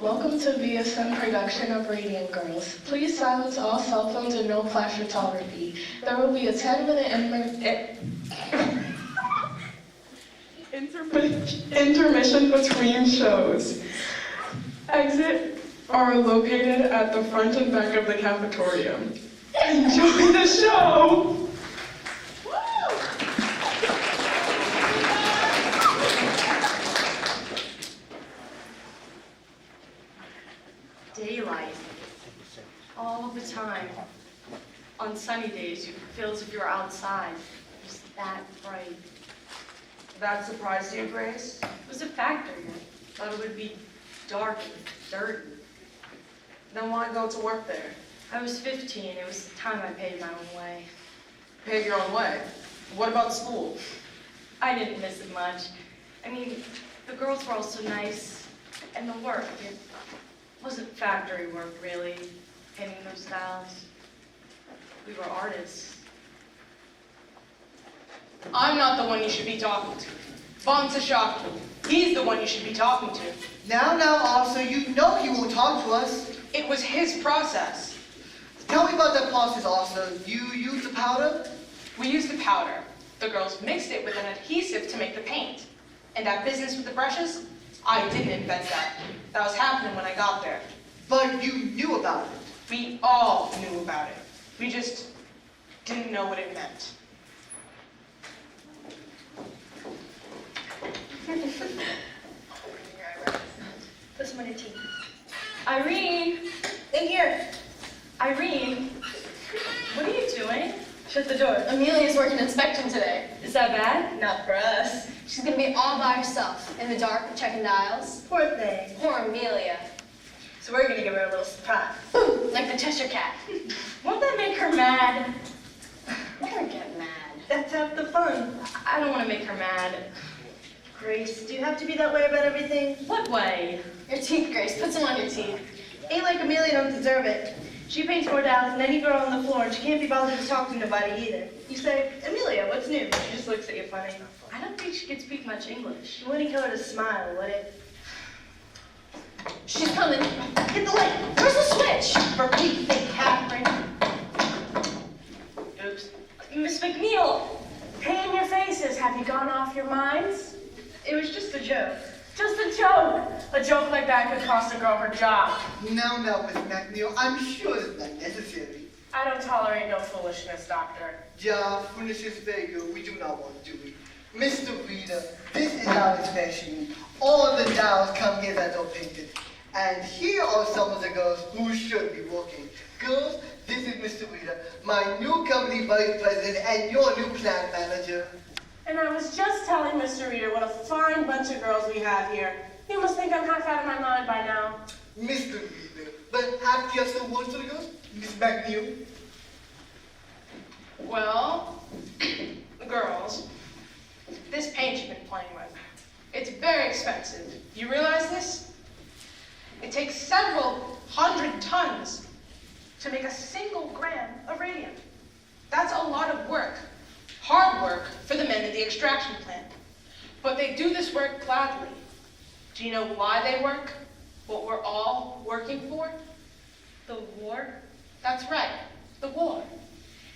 Welcome to VSM production of Radium Girls. Please silence all cell phones and no flash photography. There will be a 10-minute intermission between shows. Exit are located at the front and back of the cafeteria. Enjoy the show! Daylight. All the time. On sunny days, you feel as if you're outside. Just that bright. That surprised you, Grace? It was a factor. I thought it would be dark and dirty. Then why go to work there? I was 15. It was the time I paid my own way. Pay your own way. What about school? I didn't miss it much. I mean, the girls were all so nice. And the work, it wasn't factory work, really. Painting those tiles. We were artists. I'm not the one you should be talking to. Von Sashaki. He's the one you should be talking to. Now, officer, you know he won't talk to us. It was his process. Tell me about that process, officer. You used the powder? We used the powder. The girls mixed it with an adhesive to make the paint. And that business with the brushes, I didn't invent that. That was happening when I got there. But you knew about it. We all knew about it. We just didn't know what it meant. Put some on your teeth. Irene! In here! Irene! What are you doing? Shut the door. Amelia's working inspection today. Is that bad? Not for us. She's gonna be all by herself, in the dark, checking dials. Poor thing. Poor Amelia. So we're gonna give her a little surprise. Like the Cheshire Cat. Won't that make her mad? Let her get mad. That's half the fun. I don't want to make her mad. Grace, do you have to be that way about everything? What way? Your teeth, Grace. Put some on your teeth. Ain't like Amelia don't deserve it. She paints more dolls than any girl on the floor, and she can't be bothered to talk to nobody either. You say, Amelia, what's new? She just looks at you funny. I don't think she can speak much English. She wouldn't kill her to smile, would it? She's coming. Hit the light! Where's the switch? For Pete's sake, Catherine. Oops. Miss McNeil! Hey in your faces, have you gone off your minds? It was just a joke. Just a joke. A joke like that could cost a girl her job. Now, Miss McNeil, I'm sure it's not necessary. I don't tolerate no foolishness, Doctor. Ja, foolishness figure, we do not want to do it. Mr. Reader, this is our inspection. All the dials come here that are painted. And here are some of the girls who should be working. Girls, this is Mr. Reader, my new company vice president and your new plant manager. And I was just telling Mr. Reader what a fine bunch of girls we have here. You must think I'm half out of my mind by now. Mr. Reader, but have you some words for the girls? Miss McNeil? Well, girls, this paint you've been playing with, it's very expensive. You realize this? It takes several hundred tons to make a single gram of radium. That's a lot of work. Hard work for the men in the extraction plant. But they do this work gladly. Do you know why they work? What we're all working for? The war? That's right, the war.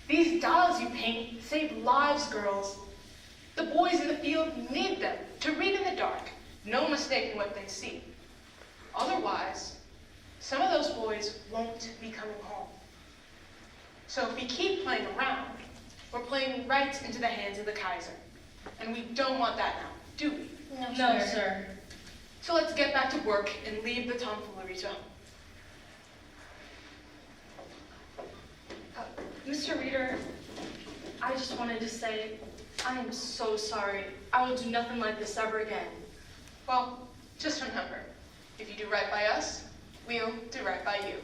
These dolls you paint save lives, girls. The boys in the field need them to read in the dark. No mistaking what they see. Otherwise, some of those boys won't be coming home. So if we keep playing around, we're playing right into the hands of the Kaiser. And we don't want that now, do we? No, sir. So let's get back to work and leave the tomfoolery to home. Mr. Reader, I just wanted to say, I am so sorry. I will do nothing like this ever again. Well, just remember, if you do right by us, we'll do right by you.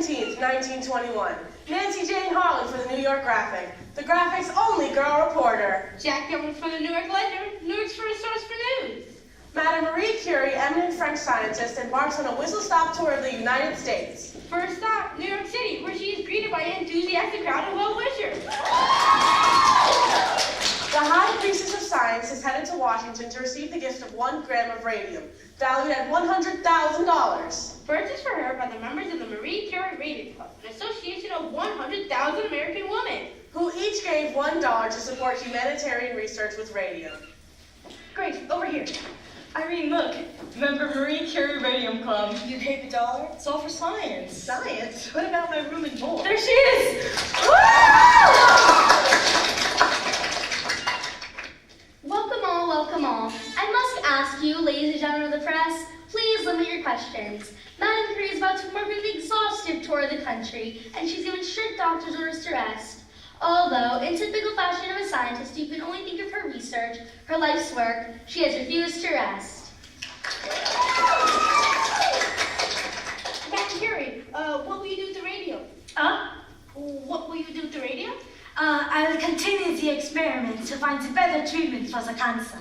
17th, 1921. Nancy Jane Harley for the New York Graphic. The Graphic's only girl reporter. Jack Gilman for the New York Ledger, New York's first source for news. Madame Marie Curie, eminent French scientist, embarks on a whistle-stop tour of the United States. First stop, New York City, where she is greeted by an enthusiastic crowd of well-wishers. The High Priestess of Science is headed to Washington to receive the gift of 1 gram of radium, valued at $100,000. Purchased for her by the members of the Marie Curie Radium Club, an association of 100,000 American women. Who each gave $1 to support humanitarian research with radium. Grace, over here. Irene, look. Remember Marie Curie Radium Club? You gave $1? It's all for science. Science? What about my room and board? There she is! Welcome all, welcome all. I must ask you, ladies and gentlemen of the press, please limit your questions. Madame Curie is about to embark on an exhaustive tour of the country, and she's given strict doctor's orders to rest. Although, in typical fashion of a scientist who can only think of her research, her life's work, she has refused to rest. Madame Curie, what will you do with the radio? What will you do with the radio? I will continue the experiment to find a better treatment for the cancer.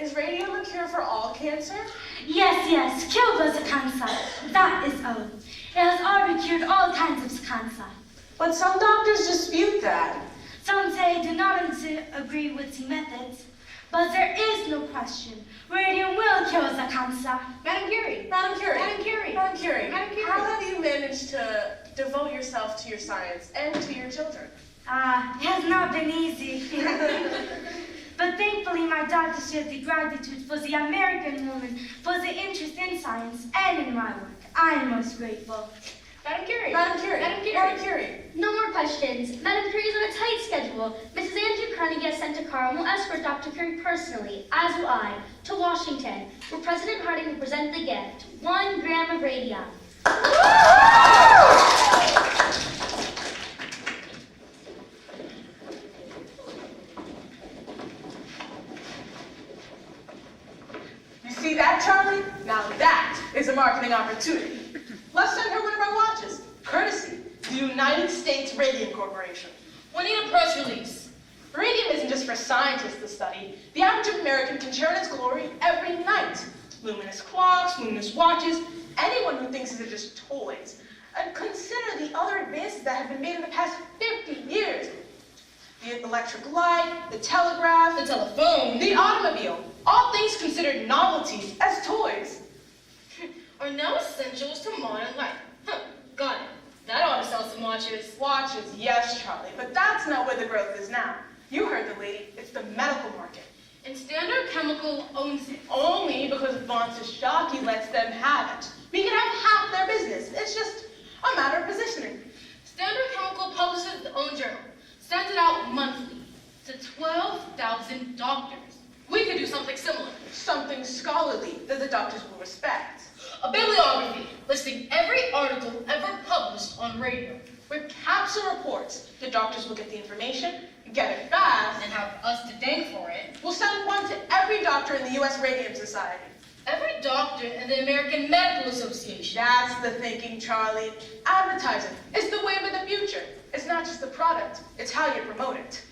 Is radium a cure for all cancer? Yes, cure the cancer. That is all. It has already cured all kinds of cancer. But some doctors dispute that. Some say do not agree with the methods, but there is no question. Radium will cure the cancer. Madame Curie. Madame Curie. Madame Curie. Madame Curie. Madame Curie. How have you managed to devote yourself to your science and to your children? It has not been easy. But thankfully, my daughter shares the gratitude for the American woman, for the interest in science and in my work. I am most grateful. Madame Curie. Madame Curie. Madame Curie. Madame Curie. No more questions. Madame Curie is on a tight schedule. Mrs. Andrew Carnegie has sent a car and will escort Dr. Curie personally, as will I, to Washington, where President Harding will present the gift, 1 gram of radium. You see that, Charlie? Now that is a marketing opportunity. Let's send her one of our watches, courtesy the United States Radium Corporation. We need a press release. Radium isn't just for scientists to study. The average American can share in its glory every night. Luminous clocks, luminous watches, anyone who thinks these are just toys. And consider the other advances that have been made in the past 50 years. The electric light, the telegraph, The telephone. the automobile, all things considered novelties as toys. Are now essentials to modern life. Got it. That ought to sell some watches. Watches, yes, Charlie, but that's not where the growth is now. You heard the lady, it's the medical market. And Standard Chemical owns it. Only because Von Shocky lets them have it. We can have half their business. It's just a matter of positioning. Standard Chemical publishes its own journal, sends it out monthly to 12,000 doctors. We could do something similar. Something scholarly that the doctors will respect. A bibliography listing every article ever published on radio. With capsule reports, the doctors will get the information, get it fast, And have us to thank for it. we'll send one to every doctor in the U.S. Radium Society. Every doctor in the American Medical Association. That's the thinking, Charlie. Advertising is the wave of the future. It's not just the product, it's how you promote it.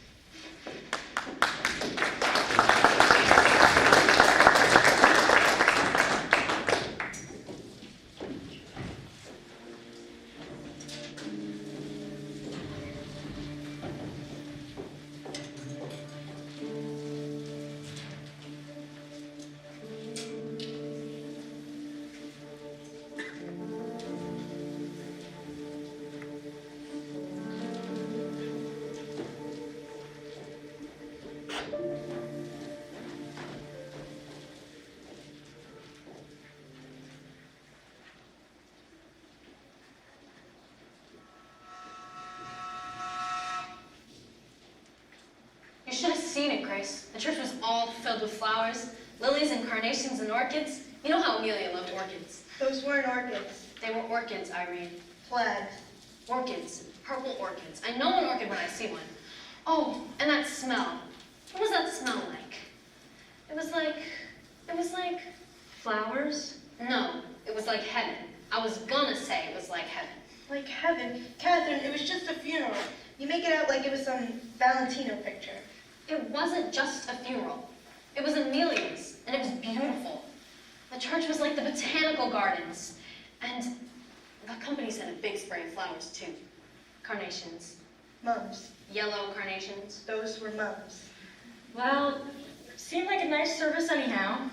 You should have seen it, Grace. The church was all filled with flowers, lilies and carnations and orchids. You know how Amelia loved orchids. Those weren't orchids. They were orchids, Irene. Flags. Orchids. Purple orchids. I know an orchid when I see one. Oh, and that smell. What was that smell like? It was like flowers? No, it was like heaven. I was gonna say it was like heaven. Like heaven. Catherine, it was just a funeral. You make it out like it was some Valentino picture. It wasn't just a funeral. It was Amelia's, and it was beautiful. The church was like the botanical gardens, and the company sent a big spray of flowers, too. Carnations. Mums. Yellow carnations. Those were mums. Well, seemed like a nice service anyhow.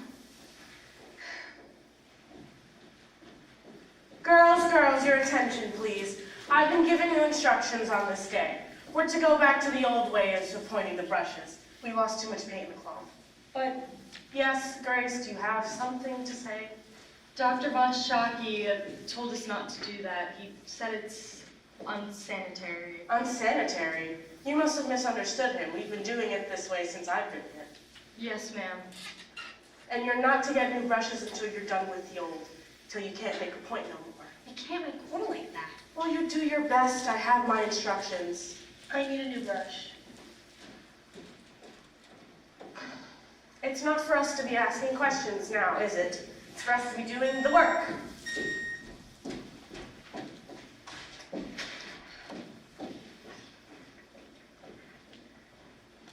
Girls, your attention, please. I've been given new instructions on this day. We're to go back to the old ways of pointing the brushes. We lost too much paint in the cloth. But, yes, Grace, do you have something to say? Dr. Von Schocke told us not to do that. He said it's unsanitary. Unsanitary? You must have misunderstood him. We've been doing it this way since I've been here. Yes, ma'am. And you're not to get new brushes until you're done with the old, till you can't make a point no more. You can't make corn like that. Well, you do your best. I have my instructions. I need a new brush. It's not for us to be asking questions now, is it? It's for us to be doing the work.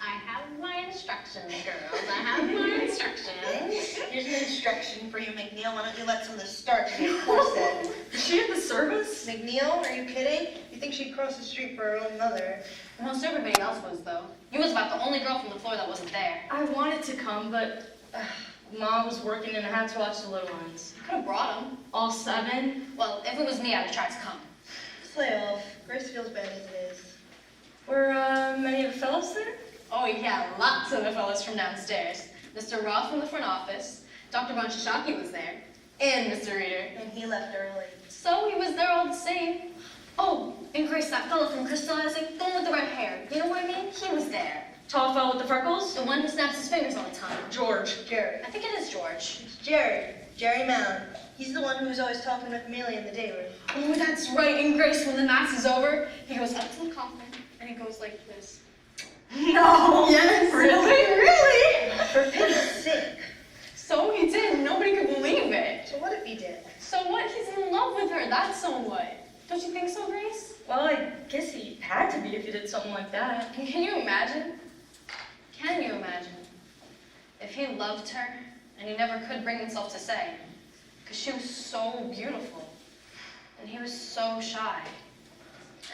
I have my instructions, girls. I have my instructions. Here's an instruction for you, McNeil. Why don't you let some of the starch in your corset? Is she at the service? McNeil, are you kidding? You think she'd cross the street for her own mother? Most everybody else was, though. You was about the only girl from the floor that wasn't there. I wanted to come, but Mom was working and I had to watch the little ones. You could have brought them. All 7? Well, if it was me, I'd have tried to come. Slay off. Grace feels bad as it is. Were many of the fellows there? Oh, yeah, lots of the fellas from downstairs. Mr. Roth from the front office, Dr. Von Schocke was there, and Mr. Reader. And he left early. So he was there all the same. Oh, and Grace, that fellow from crystallizing, the one with the red hair, you know what I mean? He was there. Tall fellow with the freckles? The one who snaps his fingers all the time. George. Jerry. I think it is George. It's Jerry. Jerry Mound. He's the one who was always talking with Amelia in the day room. Oh, that's right. And Grace, when the mass is over, he goes up to the coffin, and he goes like this. No! Yes! Really? Really? For pity's sake. So he did. Nobody could believe it. So what if he did? So what? He's in love with her. That's so what? Don't you think so, Grace? Well, I guess he had to be if he did something like that. Can you imagine? Can you imagine? If he loved her, and he never could bring himself to say, because she was so beautiful, and he was so shy.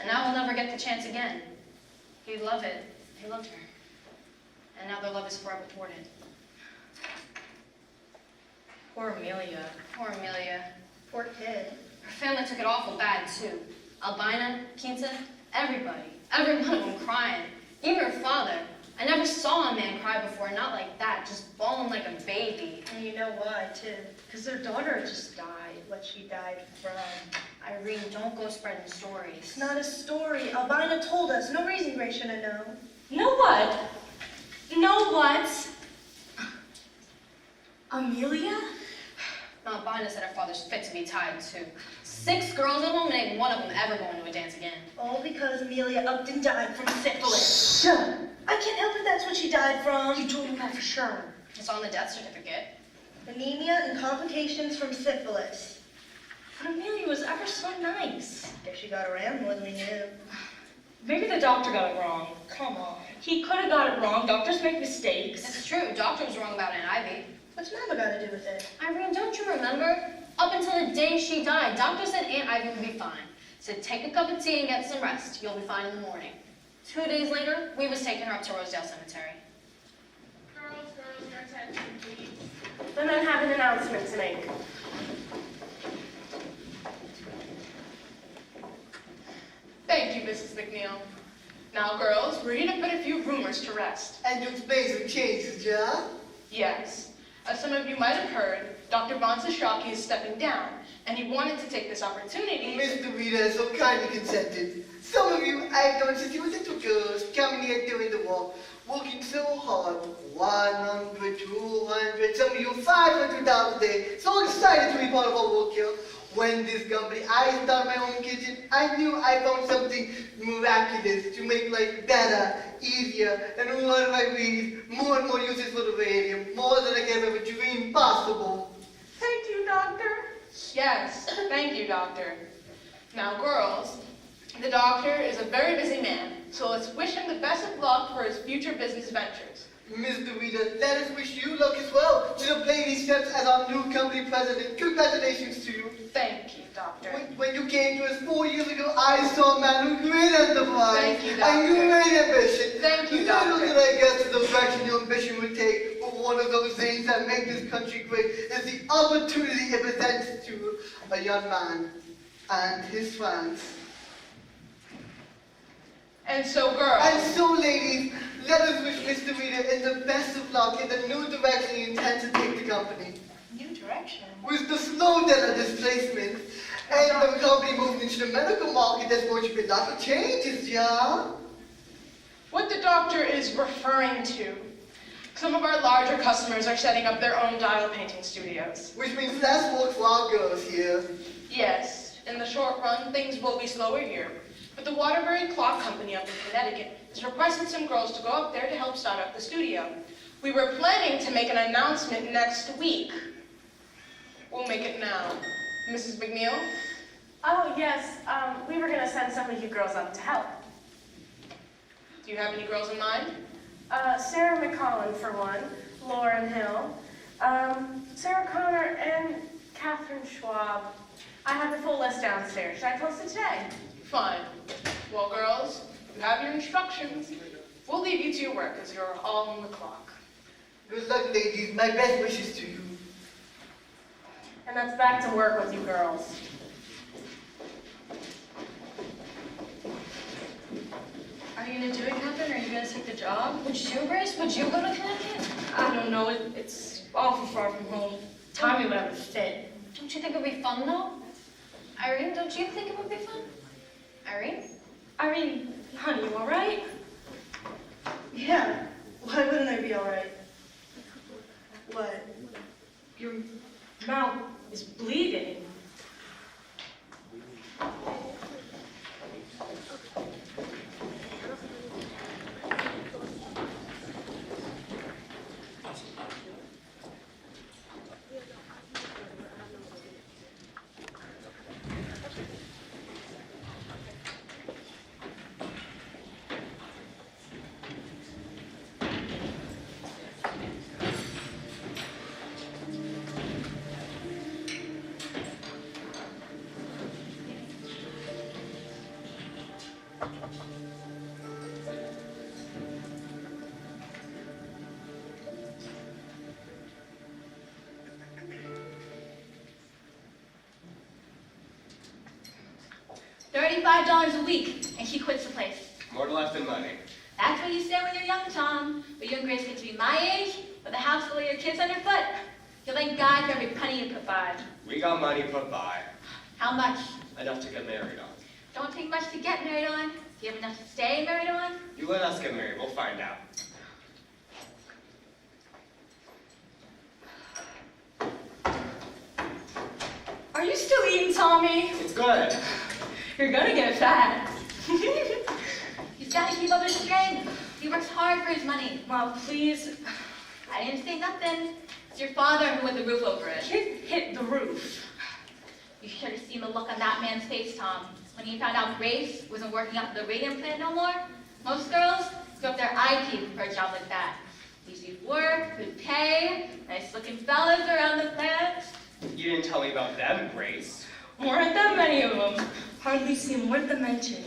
And now he'll never get the chance again. He loved it. He loved her. And now their love is forever thwarted. Poor Amelia. Poor Amelia. Poor kid. Her family took it awful bad, too. Albina, Quinta, everybody. Every one of them crying. Even her father. I never saw a man cry before, not like that, just bawling like a baby. And you know why, too. Because their daughter just died. What she died from. Irene, don't go spreading stories. It's not a story. Albina told us. No reason Grace should have known. Know what? Know what? Amelia? Now, Albina said her father's fit to be tied, too. 6 girls at home, and ain't one of them ever going to a dance again. All because Amelia upped and died from syphilis. Shut. I can't help it, that's what she died from. You told him that for sure. It's on the death certificate. Anemia and complications from syphilis. But Amelia was ever so nice. Guess she got around more than we knew. Maybe the doctor got it wrong. Come on. He could have got it wrong. Doctors make mistakes. It's true, doctor was wrong about Aunt Ivy. What's Mama got to do with it? Irene, don't you remember? Up until the day she died, doctor said Aunt Ivy would be fine. Said take a cup of tea and get some rest. You'll be fine in the morning. 2 days later, we was taking her up to Rosedale Cemetery. Girls, your attention, please. The men have an announcement to make. Thank you, Mrs. McNeil. Now, girls, we're here to put a few rumors to rest. And your space will change the job? Yes. As some of you might have heard, Dr. Von Schocke is stepping down, and he wanted to take this opportunity. Mr. Reader has so kindly consented. Some of you act on since you were little girls coming here doing the work, working so hard. 100, 200, some of you 500 a day. So excited to be part of our work here. When this company, I started my own kitchen, I knew I found something miraculous to make life better, easier, and one of my dreams, more and more uses for the radium, more than I can ever dream possible. Thank you, Doctor. Yes, Yes, thank you, doctor. Now, girls, the doctor is a very busy man, so let's wish him the best of luck for his future business ventures. Mr. Reader, let us wish you luck as well to the baby steps as our new company president. Congratulations to you. Thank you, doctor. When you came to us 4 years ago, I saw a man with great enterprise Thank you, and doctor. great ambition. Thank you, Little doctor. did I guess the direction your ambition would take, but one of those things that make this country great is the opportunity it presents to a young man and his friends. And so, girls, And so, ladies, let us wish Mr. Reader in the best of luck in the new direction he intends to take the company. new direction. With the slow debt of displacement and the company moving into the medical market, there's going to be lots of changes, yeah? What the doctor is referring to, some of our larger customers are setting up their own dial painting studios. Which means less work for our girls here. Yes, in the short run, things will be slower here. But the Waterbury Clock Company up in Connecticut is requesting some girls to go up there to help start up the studio. We were planning to make an announcement next week. We'll make it now. Mrs. McNeil? Oh, yes, we were gonna send some of you girls up to help. Do you have any girls in mind? Sarah McCollin for one, Lauren Hill, Sarah Connor, and Catherine Schwab. I have the full list downstairs. Should I post it today? Fine. Well, girls, you have your instructions. We'll leave you to your work as you're all on the clock. Good luck, ladies. My best wishes to you. And that's back to work with you girls. Are you gonna do it, Catherine? Are you gonna take the job? Would you, Grace? Would you go to Connecticut? I don't know, it's awful far from home. Tommy would have a fit. Don't you think it would be fun, though? Irene, don't you think it would be fun? Irene? Irene, honey, you all right? Yeah, why wouldn't I be all right? What? Your mouth is bleeding. $35 a week, and she quits the place. More to life than money. That's what you say when you're young, Tom. But you and Grace get to be my age, with a house full of your kids underfoot. You'll thank God for every penny you put by. We got money put by. How much? Enough to get married on. Don't take much to get married on. Do you have enough to stay married on? You let us get married, we'll find out. Are you still eating, Tommy? It's good. You're gonna get fat. He's got to keep up his strength. He works hard for his money. Mom, please. I didn't say nothing. It's your father who had the roof over it. Kid hit the roof. You should have seen the look on that man's face, Tom, when he found out Grace wasn't working out the Radium plant no more. Most girls give up their IP for a job like that. Easy work, good pay, nice-looking fellas around the plant. You didn't tell me about them, Grace. Weren't that many of them. Hardly seem worth the mention.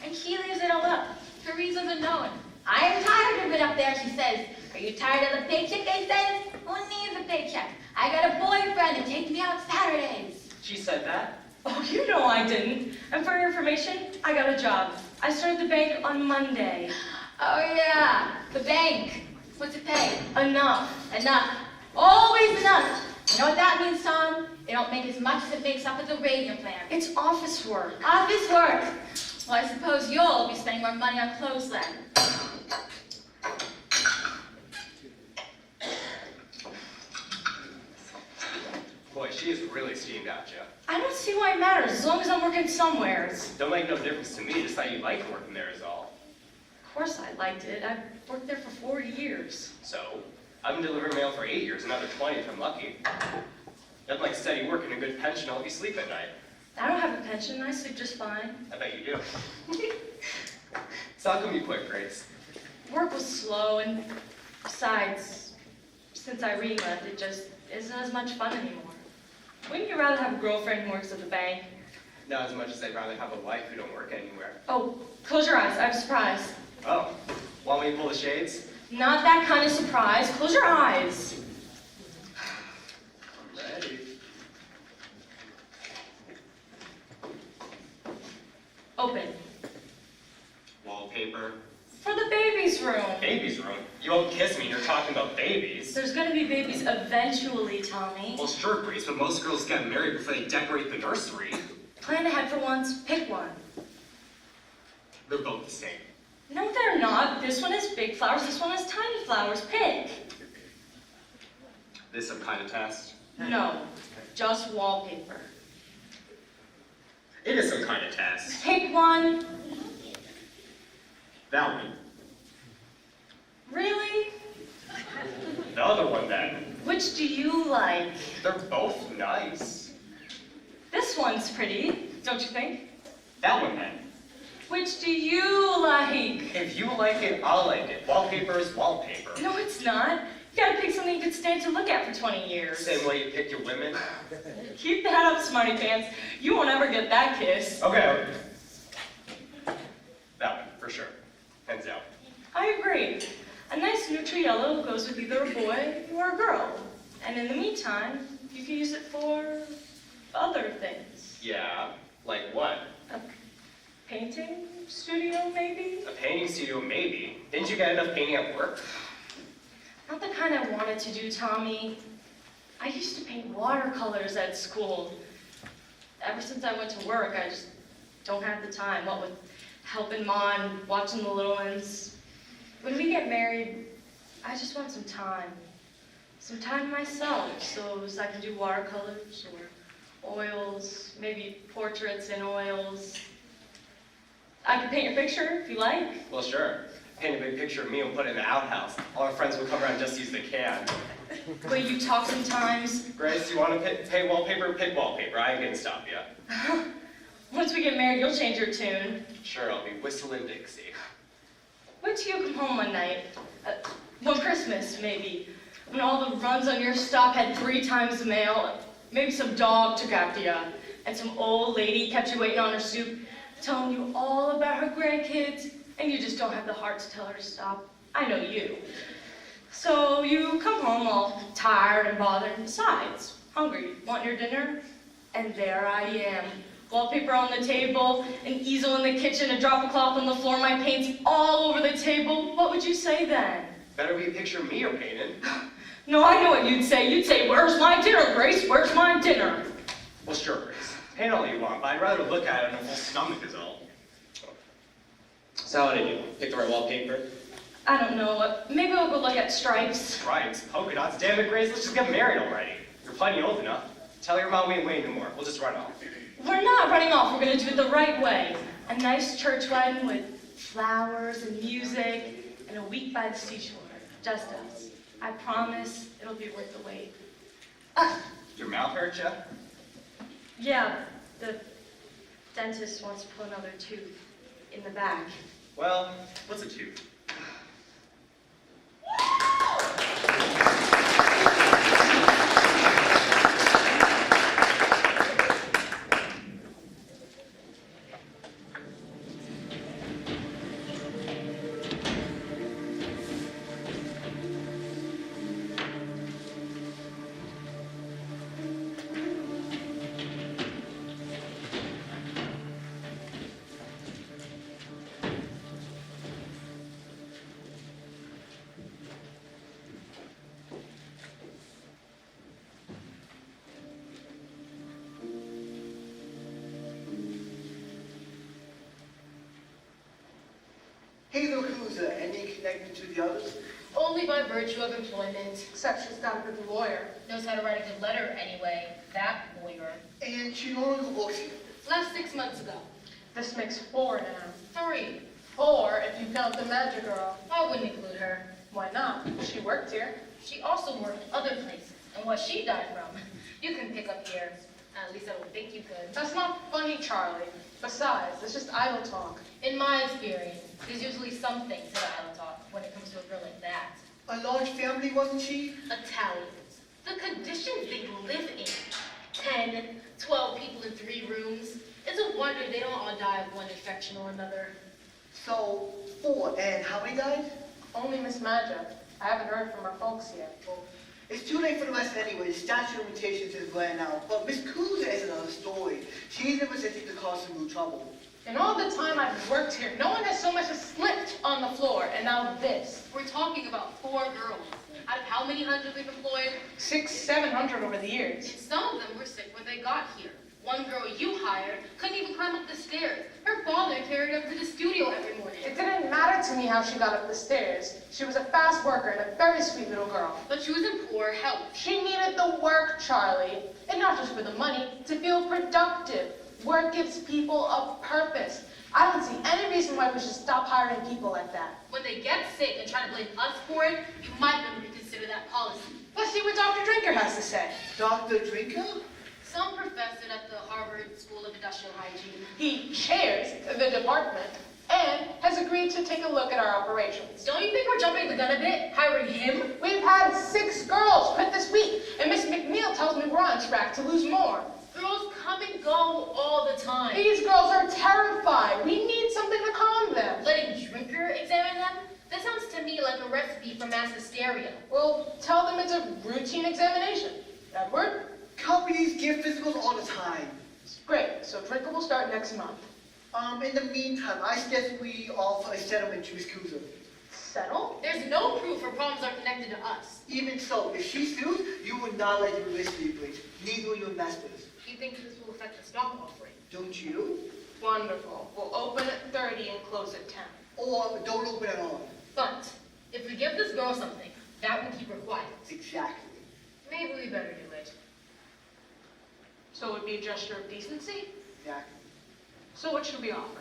And she leaves it all up, for reasons unknown. I am tired of it up there, she says. Are you tired of the paycheck, they says? Who needs a paycheck? I got a boyfriend who takes me out Saturdays. She said that? Oh, you know I didn't. And for your information, I got a job. I started the bank on Monday. Oh yeah, the bank. What's it pay? Enough. Enough. Always enough. You know what that means, Tom? They don't make as much as it makes up at the Radium plant. It's office work. Office work. Well, I suppose you'll be spending more money on clothes then. Boy, she is really steamed at you. I don't see why it matters, as long as I'm working somewhere. Don't make no difference to me, just that you like working there is all. Of course I liked it. I've worked there for 4 years. So, I've been delivering mail for 8 years, another 20 if I'm lucky. You have like steady work and a good pension to help you sleep at night. I don't have a pension. I sleep just fine. I bet you do. So how come you quit, Grace? Work was slow, and besides, since Irene left, it just isn't as much fun anymore. Wouldn't you rather have a girlfriend who works at the bank? Not as much as I'd rather have a wife who don't work anywhere. Oh, close your eyes. I have a surprise. Oh, want me to pull the shades? Not that kind of surprise. Close your eyes. Ready. Open. Wallpaper. For the baby's room. Baby's room? You won't kiss me, you're talking about babies. There's gonna be babies eventually, Tommy. Well, sure, Grace, but most girls get married before they decorate the nursery. Plan ahead for once. Pick one. They're both the same. No, they're not. This one has big flowers. This one has tiny flowers. Pick. This some kind of test? No, just wallpaper. It is some kind of test. Pick one. That one. Really? The other one, then. Which do you like? They're both nice. This one's pretty, don't you think? That one, then. Which do you like? If you like it, I'll like it. Wallpaper is wallpaper. No, it's not. You gotta pick something you can stand to look at for 20 years. Same way you pick your women. Keep that up, smarty pants. You won't ever get that kiss. Okay. That one, for sure. Hands down. I agree. A nice neutral yellow goes with either a boy or a girl. And in the meantime, you can use it for other things. Yeah, like what? A painting studio, maybe? A painting studio, maybe. Didn't you get enough painting at work? Not the kind I wanted to do, Tommy. I used to paint watercolors at school. Ever since I went to work, I just don't have the time. What with helping Ma and watching the little ones. When we get married, I just want some time. Some time myself, so as I can do watercolors or oils, maybe portraits in oils. I can paint your picture if you like. Well, sure. Paint a big picture of me and put it in the outhouse. All our friends would come around just use the can. But you talk sometimes. Grace, you want to pay wallpaper? Pick wallpaper. I ain't gonna stop you. Once we get married, you'll change your tune. Sure, I'll be whistling Dixie. Wait till you come home one night. One Christmas, maybe. When all the runs on your stop had 3 times the mail. Maybe some dog took after you. And some old lady kept you waiting on her soup, telling you all about her grandkids. And you just don't have the heart to tell her to stop. I know you. So you come home all tired and bothered, and besides, hungry. Want your dinner? And there I am. Wallpaper on the table, an easel in the kitchen, a drop of cloth on the floor, my paints all over the table. What would you say then? Better be a picture of me you're painting. No, I know what you'd say. You'd say, "Where's my dinner, Grace? Where's my dinner?" Well, sure, Grace. Paint all you want, but I'd rather look at it on a full stomach is all. So how did you pick the right wallpaper? I don't know. Maybe we'll go look at stripes. Stripes, polka dots, damn it, Grace, let's just get married already. You're plenty old enough. Tell your mom we ain't waiting anymore. We'll just run off. We're not running off. We're going to do it the right way. A nice church wedding with flowers and music and a week by the seashore. Just us. I promise it'll be worth the wait. Your mouth hurt ya? Yeah, the dentist wants to pull another tooth in the back. Well, what's a tooth? Hazel Cruiser, any connection to the others? Only by virtue of employment. Except she's got a good lawyer. Knows how to write a good letter anyway. That lawyer. And she no longer works here. Left 6 months ago. This makes 4 now. 3. 4 if you count the magic girl. I wouldn't include her. Why not? She worked here. She also worked other places. And what she died from, you can pick up here. At least I don't think you could. That's not funny, Charlie. Besides, it's just idle talk. In my experience, there's usually something to the idle talk when it comes to a girl like that. A large family, wasn't she? Italians. The conditions they live in. 10, 12 people in 3 rooms. It's a wonder they don't all die of one infection or another. So, 4. And how many died? Only Miss Madja. I haven't heard from her folks yet. Well, it's too late for the rest anyway. The statute of limitations is running out. But Miss Kuza is another story. She's never said to cause some new trouble. In all the time I've worked here, no one has so much as slipped on the floor, and now this. We're talking about 4 girls. Out of how many hundred we've employed? 600, 700 over the years. And some of them were sick when they got here. One girl you hired couldn't even climb up the stairs. Her father carried her up to the studio every morning. It didn't matter to me how she got up the stairs. She was a fast worker and a very sweet little girl. But she was in poor health. She needed the work, Charlie. And not just for the money, to feel productive. Work gives people a purpose. I don't see any reason why we should stop hiring people like that. When they get sick and try to blame us for it, you might want to reconsider that policy. Let's see what Dr. Drinker has to say. Dr. Drinker? Some professor at the Harvard School of Industrial Hygiene. He chairs the department and has agreed to take a look at our operations. Don't you think we're jumping the gun a bit, hiring him? We've had 6 girls quit this week, and Miss McNeil tells me we're on track to lose more. Girls come and go all the time. These girls are terrified. We need something to calm them. Letting Drinker examine them? That sounds to me like a recipe for mass hysteria. Well, tell them it's a routine examination. Edward? Companies give physicals all the time. Great, so Drinker will start next month. In the meantime, I suggest we offer a settlement to Miss Kuza. Settle? There's no proof her problems are connected to us. Even so, if she sues, you will not let the publicity breach. Neither will your investors. You think this will affect the stock offering? Don't you? Wonderful. We'll open at 30 and close at 10. Or don't open at all. But if we give this girl something, that will keep her quiet. Exactly. Maybe we better do it. So it would be a gesture of decency? Exactly. So what should we offer?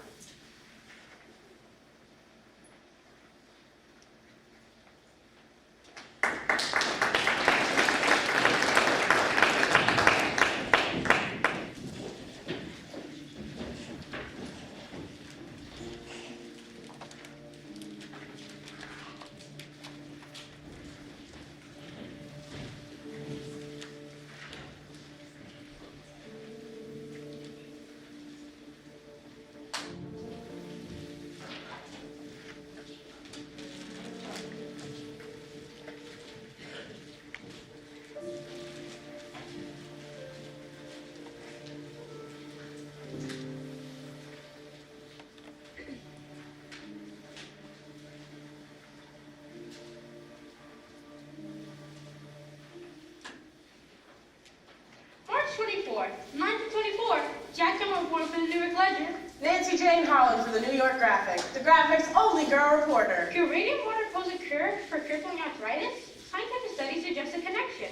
March 24th, 1924, Jack Cameron reported for the New York Ledger. Nancy Jane Holland for the New York Graphic, the Graphic's only girl reporter. Could radium water pose a cure for crippling arthritis? Scientific studies suggest a connection.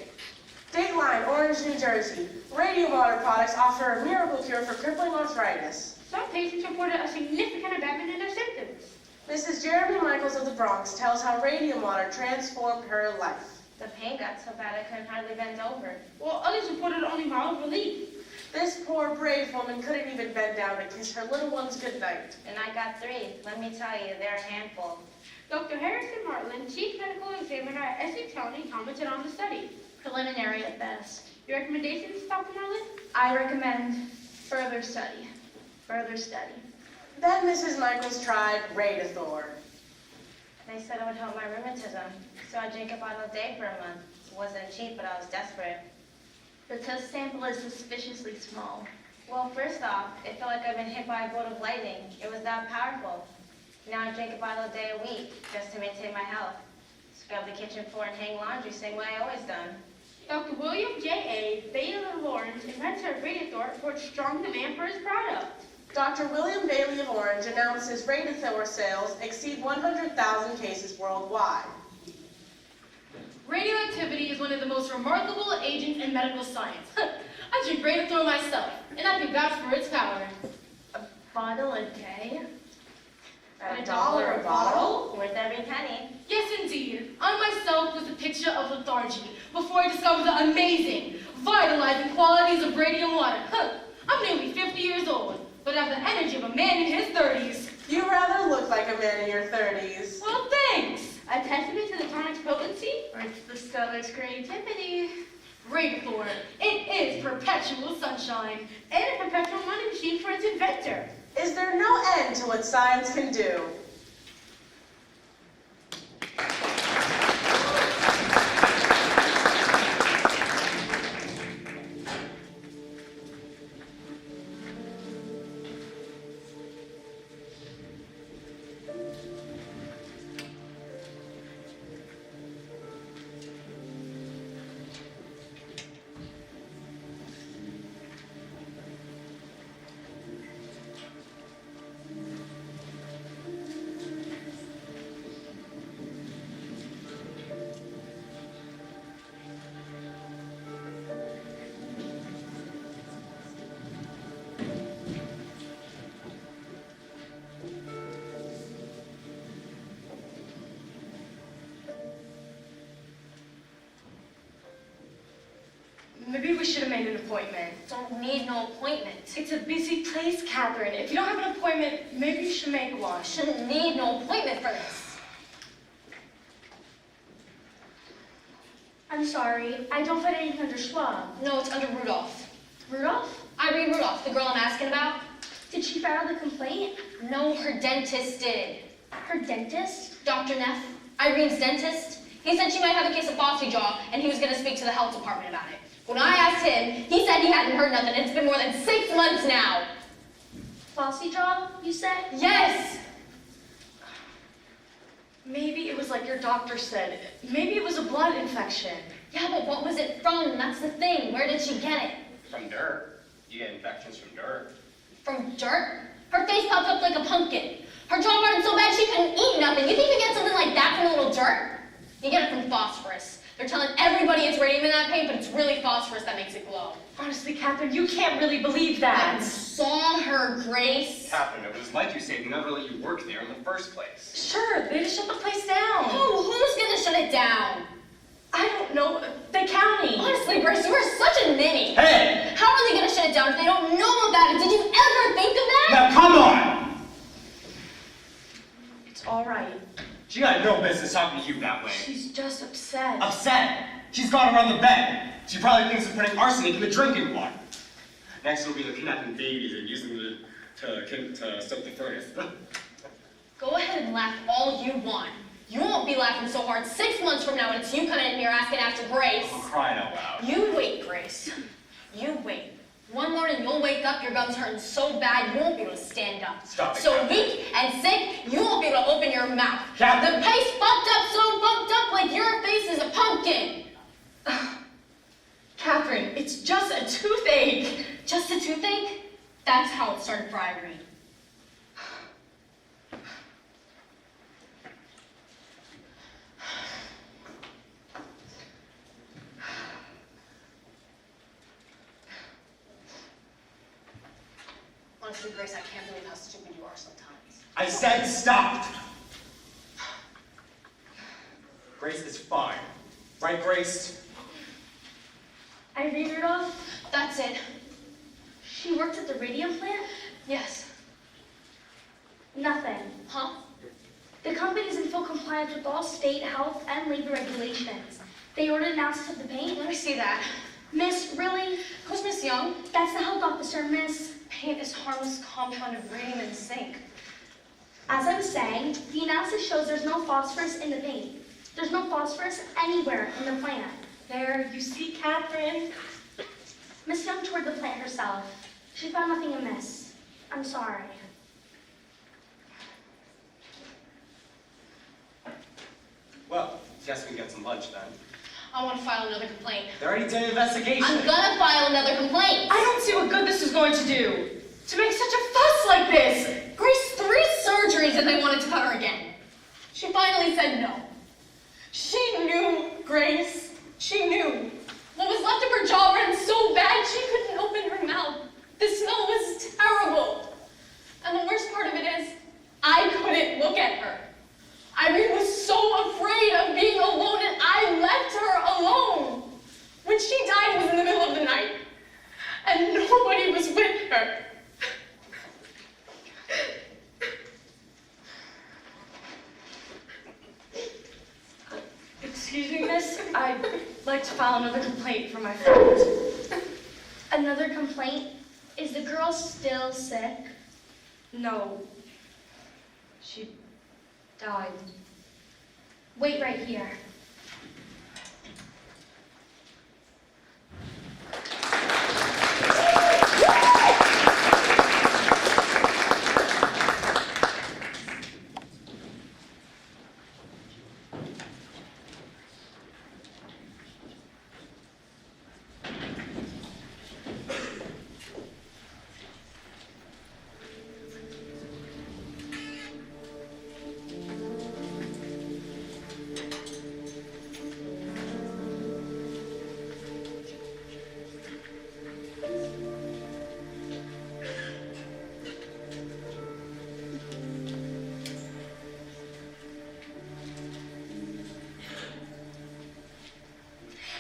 Dateline, Orange, New Jersey. Radium water products offer a miracle cure for crippling arthritis. Some patients reported a significant abatement in their symptoms. Mrs. Jeremy Michaels of the Bronx tells how radium water transformed her life. The pain got so bad I couldn't hardly bend over. While others reported only mild relief. This poor, brave woman couldn't even bend down to kiss her little ones goodnight. And I got 3. Let me tell you, they're a handful. Dr. Harrison Martland, Chief Medical Examiner at Essex County, commented on the study. Preliminary at best. Your recommendations, Dr. Martland? I recommend further study. Further study. Then Mrs. Michaels tried Radithor. They said it would help my rheumatism, so I drank a bottle a day for a month. It wasn't cheap, but I was desperate. The test sample is suspiciously small. Well, first off, it felt like I'd been hit by a bolt of lightning. It was that powerful. Now I drink a bottle a day a week, just to maintain my health. Scrub the kitchen floor and hang laundry, same way I always done. Dr. William J.A. Bailey of Orange, inventor of Radiator, reports strong demand for his product. Dr. William Bailey of Orange announces Radithor sales exceed 100,000 cases worldwide. Radioactivity is one of the most remarkable agents in medical science. I drink Radiator myself, and I can vouch for its power. A bottle a day? At $1 a bottle? Worth every penny. Yes, indeed. I myself was a picture of lethargy before I discovered the amazing, vitalizing qualities of radium water. I'm nearly 50 years old, but I have the energy of a man in his 30s. You rather look like a man in your 30s. Well, thanks. A testament to the tonic's potency? Or it's the stellar's creativity. Great Thor, it is perpetual sunshine and a perpetual money machine for its inventor. Is there no end to what science can do? Maybe we should have made an appointment. Don't need no appointment. It's a busy place, Catherine. If you don't have an appointment, maybe you should make one. Shouldn't need no appointment for this. I'm sorry, I don't fit anything under Schwab. No, it's under Rudolph. Rudolph? Irene Rudolph, the girl I'm asking about. Did she file the complaint? No, her dentist did. Her dentist? Dr. Neff, Irene's dentist. He said she might have a case of Fossey jaw, and he was going to speak to the health department about it. When I asked him, he said he hadn't heard nothing, and it's been more than 6 months now. Fossey jaw, you said? Yes! Maybe it was like your doctor said. Maybe it was a blood infection. Yeah, but what was it from? That's the thing. Where did she get it? From dirt. You get infections from dirt. From dirt? Her face popped up like a pumpkin. Her jaw burned so bad she couldn't eat nothing. You think you get something like that from a little dirt? You get it from phosphorus. They're telling everybody it's radium in that paint, but it's really phosphorus that makes it glow. Honestly, Catherine, you can't really believe that. I saw her, Grace. Catherine, it was like you said, they never let you work there in the first place. Sure, they just shut the place down. Who's gonna shut it down? I don't know. The county. Honestly, Grace, you are such a ninny. Hey! How are they gonna shut it down if they don't know about it? Did you ever think of that? Now, come on! It's all right. She got no business talking to you that way. She's just upset. Upset? She's gone around the bed. She probably thinks of putting arsenic in the drinking water. Next, it'll be the kidnapping babies and using them to stoke the furnace. Go ahead and laugh all you want. You won't be laughing so hard 6 months from now when it's you coming in here asking after Grace. I'm crying out loud. You wait, Grace. You wait. One morning you'll wake up, your gums hurting so bad you won't be able to stand up. Stop it, So Catherine. weak and sick, you won't be able to open your mouth. Catherine. The face fucked up so fucked up like your face is a pumpkin. Catherine, it's just a toothache. Just a toothache? That's how it started for Irene. Honestly, Grace, I can't believe how stupid you are sometimes. I said stop! Grace is fine. Right, Grace? Irene Rudolph? That's it. She works at the radium plant? Yes. Nothing. Huh? The company's in full compliance with all state health and labor regulations. They ordered analysis of the paint. Let me see that. Miss, really? Who's Miss Young? That's the health officer, miss. Paint is harmless compound of radium and zinc. As I was saying, the analysis shows there's no phosphorus in the paint. There's no phosphorus anywhere in the plant. There, you see, Catherine? Miss Young toured the plant herself. She found nothing amiss. I'm sorry. Well, guess we can get some lunch then. I want to file another complaint. They already did an investigation. I'm gonna file another complaint. I don't see what good this is going to do. To make such a fuss like this. Grace, 3 surgeries and they wanted to cut her again. She finally said no. She knew, Grace. She knew. What was left of her jaw ran so bad she couldn't open her mouth. The smell was terrible. And the worst part of it is, I couldn't look at her. Irene was so afraid he was with her. Excuse me, miss, I'd like to file another complaint for my friend. Another complaint? Is the girl still sick? No, she died. Wait right here.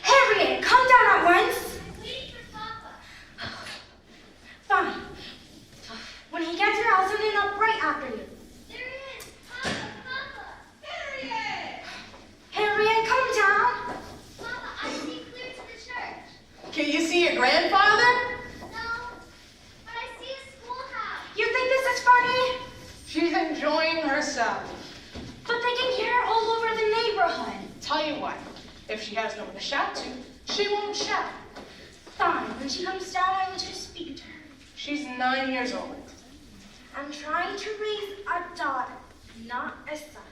Harriet, come down at once. Fine. When he gets here, I'll send him up right after you. Harriet, come down. Can you see your grandfather? You think this is funny? She's enjoying herself. But they can hear it all over the neighborhood. Tell you what, if she has no one to shout to, she won't shout. Fine. When she comes down, I want you to speak to her. She's 9 years old. I'm trying to raise a daughter, not a son.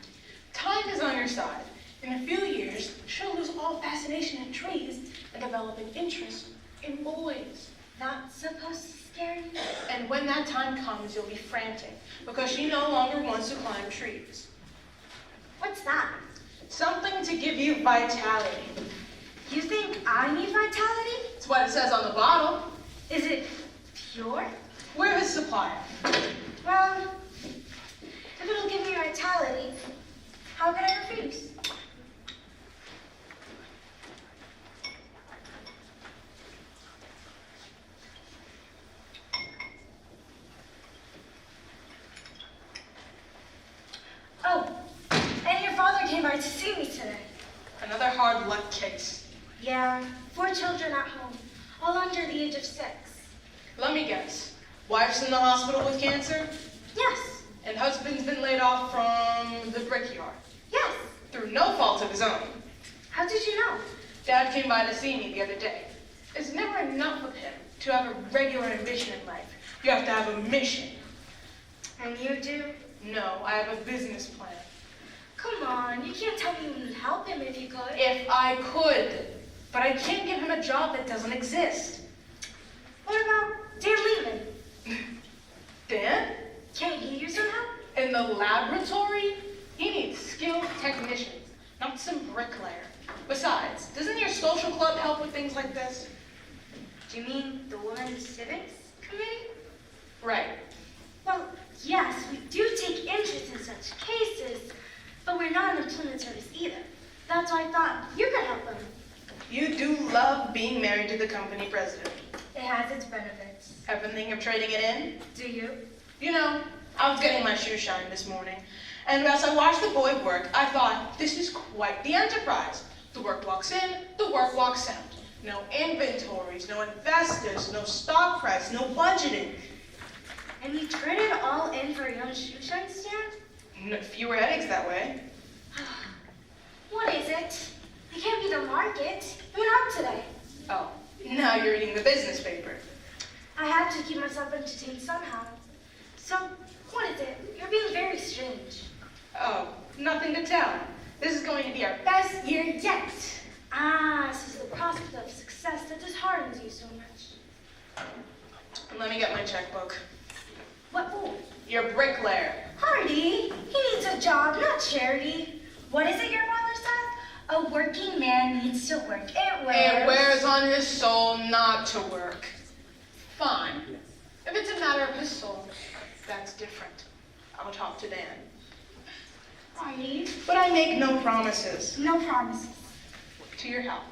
Time is on your side. In a few years, she'll lose all fascination in trees and develop an interest in boys. That's supposed to scare you? And when that time comes, you'll be frantic because she no longer wants to climb trees. What's that? Something to give you vitality. You think I need vitality? It's what it says on the bottle. Is it pure? We're his supplier. Well, if it'll give me vitality, how could I refuse? Oh, and your father came by to see me today. Another hard luck case. Yeah, 4 children at home, all under the age of 6. Let me guess. Wife's in the hospital with cancer? Yes, And husband's been laid off from the brickyard. yes. Through no fault of his own. How did you know? Dad came by to see me the other day. It's never enough of him to have a regular ambition in life. You have to have a mission. And you do? No, I have a business plan. Come on, you can't tell me you would help him if you could. If I could. But I can't give him a job that doesn't exist. What about Dan Lehman? Dan? Can't he use some help? In the laboratory? He needs skilled technicians, not some bricklayer. Besides, doesn't your social club help with things like this? Do you mean the Women's Civics Committee? Right. Well, yes, we do take interest in such cases, but we're not an employment service either. That's why I thought you could help them. You do love being married to the company president. It has its benefits. Ever think of trading it in? Do you? You know, I was getting my shoes shined this morning, and as I watched the boy work, I thought, this is quite the enterprise. The work walks in, the work walks out. No inventories, no investors, no stock price, no budgeting. And you turn it all in for your own shoe shine stand? Fewer headaches that way. What is it? It can't be the market. It went up today. Oh, now you're reading the business paper. I have to keep myself entertained somehow. So, what is it? You're being very strange. Oh, nothing to tell. This is going to be our best year yet. Ah, so it's the prospect of success that disheartens you so much. Let me get my checkbook. What for? Your bricklayer. Hardy, he needs a job, not charity. What is it your father says? A working man needs to work. It wears on his soul not to work. Fine. If it's a matter of his soul, that's different. I'll talk to Dan. Hardy, But I make no promises. no promises. To your health.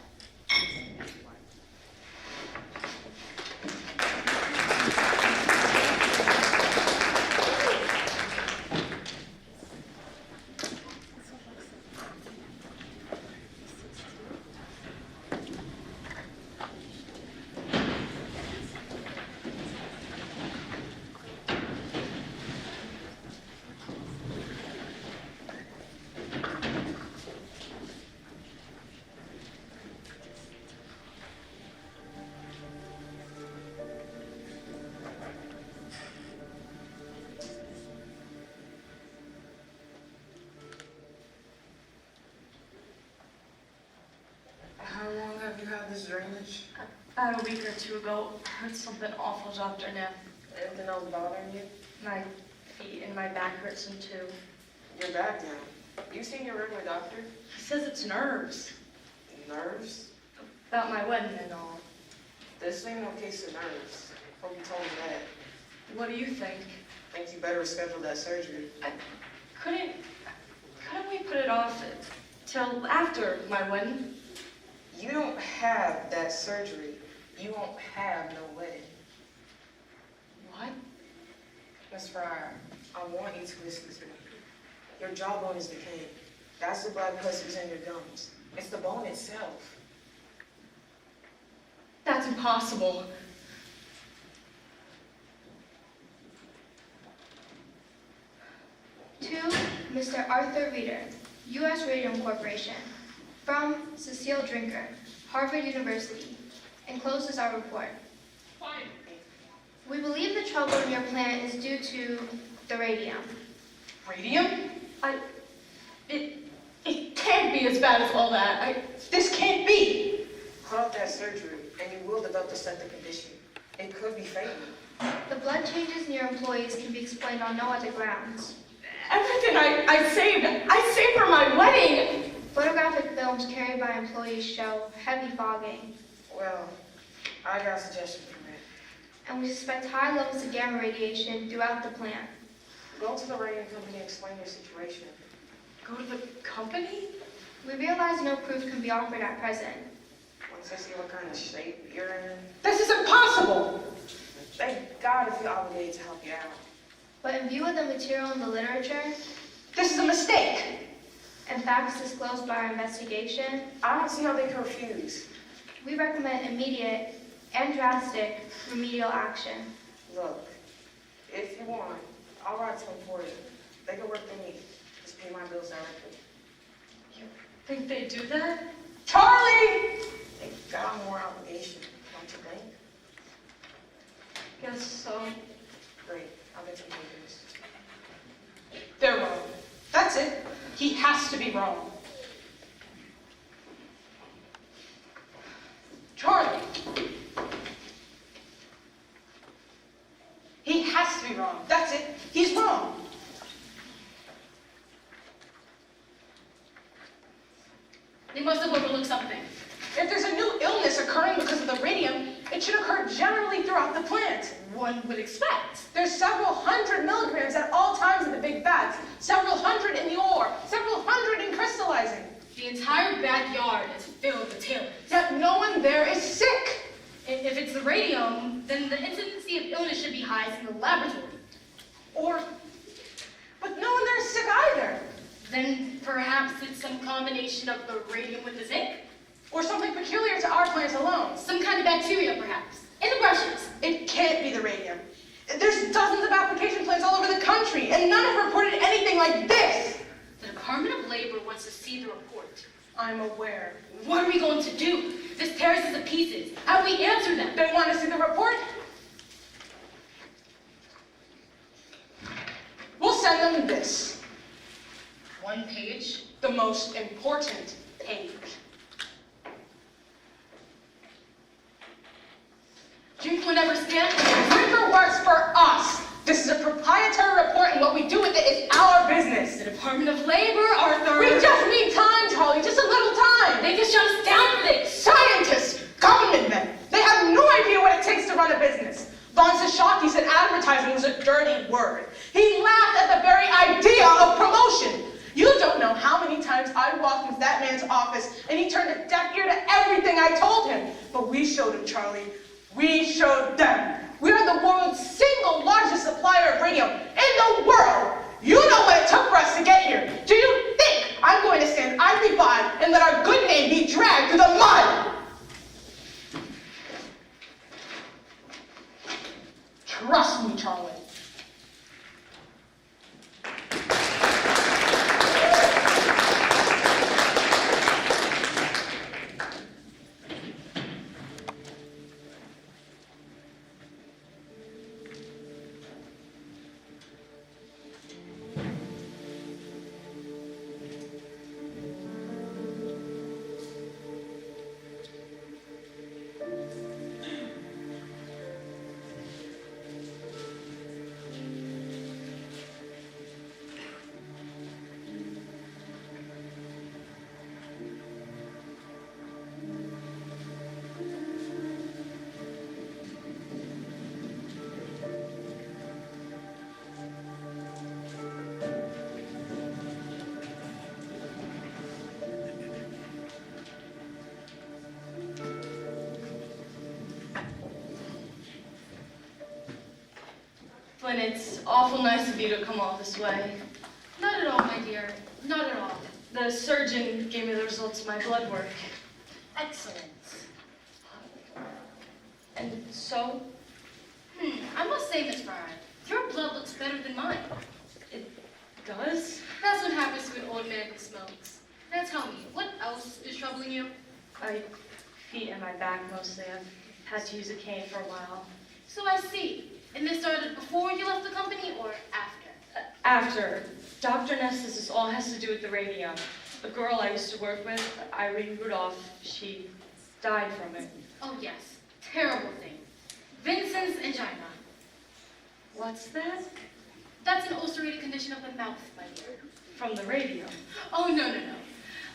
About a week or two ago, I heard something awful, Dr. Neff. Anything else bothering you? My feet and my back hurt some too. Your back now. You seen your regular doctor? He says it's nerves. Nerves? About my wedding and all. This ain't no case of nerves. Hope you told me that. What do you think? Think you better schedule that surgery. Couldn't we put it off till after my wedding? You don't have that surgery. You won't have no wedding. What? Miss Fryer, I want you to listen to me. Your jawbone is decaying. That's the blood vessels in your gums. It's the bone itself. That's impossible. To Mr. Arthur Reeder, U.S. Radium Corporation. From Cecile Drinker, Harvard University. Encloses our report. We believe the trouble in your plant is due to the radium. Radium? It can't be as bad as all that. This can't be. Put off that surgery, and you will develop a septic condition. It could be fatal. The blood changes in your employees can be explained on no other grounds. Everything I saved for my wedding. Photographic films carried by employees show heavy fogging, Well, I got a suggestion for that. and we suspect high levels of gamma radiation throughout the plant. Go to the radium company and explain your situation. Go to the company? We realize no proof can be offered at present. Once they see what kind of shape you're in, This is impossible. they gotta feel obligated to help you out. But in view of the material in the literature This is a mistake. and facts disclosed by our investigation, I don't see how they can refuse. we recommend immediate and drastic remedial action. Look, if you want, I'll write to them for you. They can work for me. Just pay my bills directly. Think they do that? Charlie! They got more obligation, don't you think? Guess so. Great, I'll get some papers. They're wrong. That's it. He has to be wrong. Charlie. He has to be wrong. That's it. He's wrong. They must have overlooked something. If there's a new illness occurring because of the radium, it should occur generally throughout the plant. One would expect. There's several hundred milligrams at all times in the big vats, several hundred in the ore, several hundred in crystallizing. The entire backyard is filled with tailings. Yet no one there is sick. And if it's the radium, then the incidency of illness should be highest in the laboratory. But no one there is sick either. Then perhaps it's some combination of the radium with the zinc? Or something peculiar to our plant alone. Some kind of bacteria, perhaps. In the brushes. It can't be the radium. There's dozens of application plants all over the country, and none have reported anything like this. The Department of Labor wants to see the report. I'm aware. What are we going to do? This tears us to pieces. How do we answer them? They want to see the report? We'll send them this. One page. The most important page. Drink will never stand. Drinker works for us. This is a proprietary report, and what we do with it is our business. The Department of Labor, Arthur. We just need time, Charlie, just a little time. They just shut us down for this. Scientists, government men, they have no idea what it takes to run a business. Von Sashaki said advertising was a dirty word. He laughed at the very idea of promotion. You don't know how many times I walked into that man's office and he turned a deaf ear to everything I told him. But we showed him, Charlie. We showed them. We are the world's single largest supplier of radium in the world. You know what it took for us to get here. Do you think I'm going to stand idly by and let our good name be dragged through the mud? Trust me, Charlie. Flynn, it's awful nice of you to come all this way. Not at all, my dear. Not at all. The surgeon gave me the results of my blood work. Excellent. And so, I must say, Miss Frye, your blood looks better than mine. it does? That's what happens to an old man who smokes. Now tell me, what else is troubling you? My feet and my back mostly. I've had to use a cane for a while. So I see. And this started before you left the company or after? After. Dr. Neff says this all has to do with the radium. A girl I used to work with, Irene Rudolph, she died from it. Oh yes, terrible thing. Vincent's angina. What's that? That's an ulcerated condition of the mouth, my dear. From the radium. Oh, no.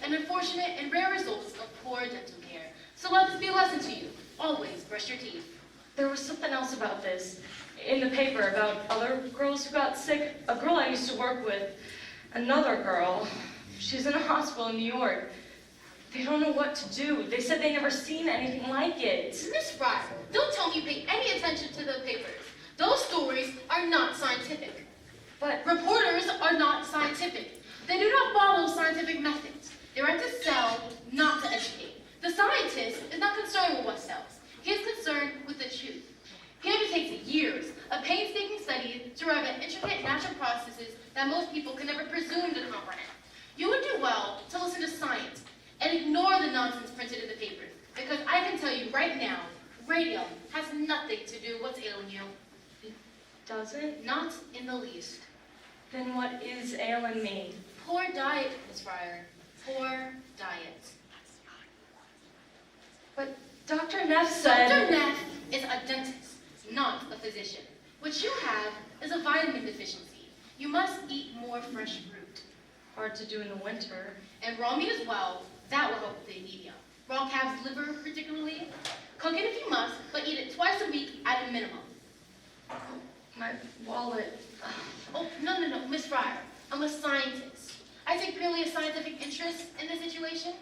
An unfortunate and rare result of poor dental care. So let this be a lesson to you. Always brush your teeth. There was something else about this. In the paper about other girls who got sick. A girl I used to work with, another girl, she's in a hospital in New York. They don't know what to do. They said they never seen anything like it. Miss Frye, don't tell me you pay any attention to the papers. Those stories are not scientific. But Reporters are not scientific. They do not follow scientific methods. They write to sell, not to educate. The scientist is not concerned with what sells. He is concerned with the truth. He undertakes years of painstaking study to arrive at intricate natural processes that most people can never presume to comprehend. You would do well to listen to science and ignore the nonsense printed in the papers, because I can tell you right now, radium has nothing to do with what's ailing you. does it? Not in the least. Then what is ailing me? Poor diet, Miss Fryer. Poor diet. But Dr. Neff said... Dr. Neff is a dentist, not a physician. What you have is a vitamin deficiency. You must eat more fresh fruit. Hard to do in the winter. And raw meat as well. That will help with the anemia. Raw calf's liver, particularly. Cook it if you must, but eat it twice a week at a minimum. My wallet. Oh, no, Miss Fryer. I'm a scientist. I take purely a scientific interest in this situation.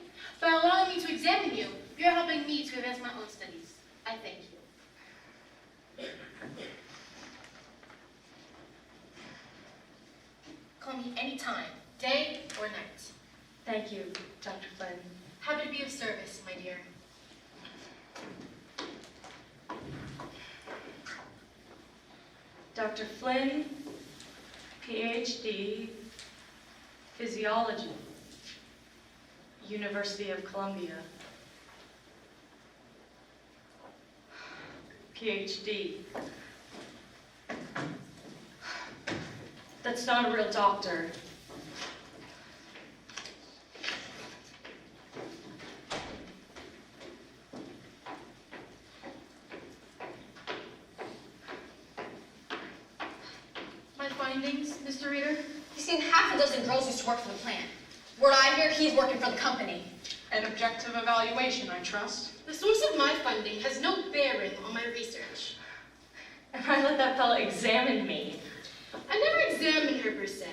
By allowing me to examine you, you're helping me to advance my own studies. I thank you. Call me anytime, day or night. Thank you, Dr. Flynn. Happy to be of service, my dear. Dr. Flynn, PhD, Physiology, University of Columbia. PhD. That's not a real doctor. My findings, Mr. Reader? He's seen half a dozen girls used to work for the plant. Word I hear, he's working for the company. An objective evaluation, I trust. The source of my funding has no bearing on my research. And I let that fella examine me. I never examined her per se.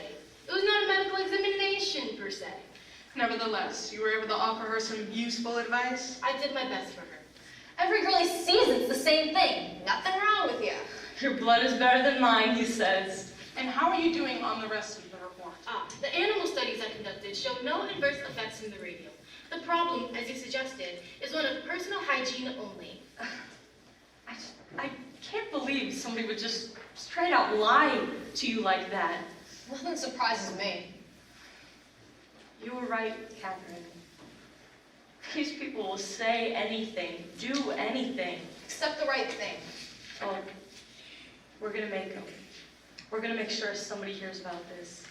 It was not a medical examination per se. Nevertheless, you were able to offer her some useful advice? I did my best for her. Every girl he sees, it's the same thing. Nothing wrong with you. Your blood is better than mine, he says. And how are you doing on the rest of the report? The animal studies I conducted showed no adverse effects from the radium. The problem, as you suggested, is one of personal hygiene only. I can't believe somebody would just straight out lie to you like that. Nothing surprises me. You were right, Catherine. These people will say anything, do anything. Except the right thing. Oh, we're gonna make them. We're gonna make sure somebody hears about this.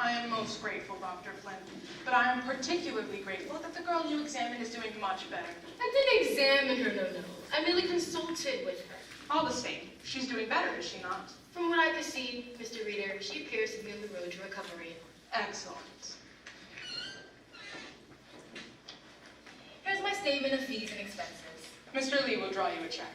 I am most grateful, Dr. Flynn, but I am particularly grateful that the girl you examined is doing much better. I didn't examine her, no. I merely consulted with her. All the same, she's doing better, is she not? From what I could see, Mr. Reader, she appears to be on the road to recovery. Excellent. Here's my statement of fees and expenses. Mr. Lee will draw you a check.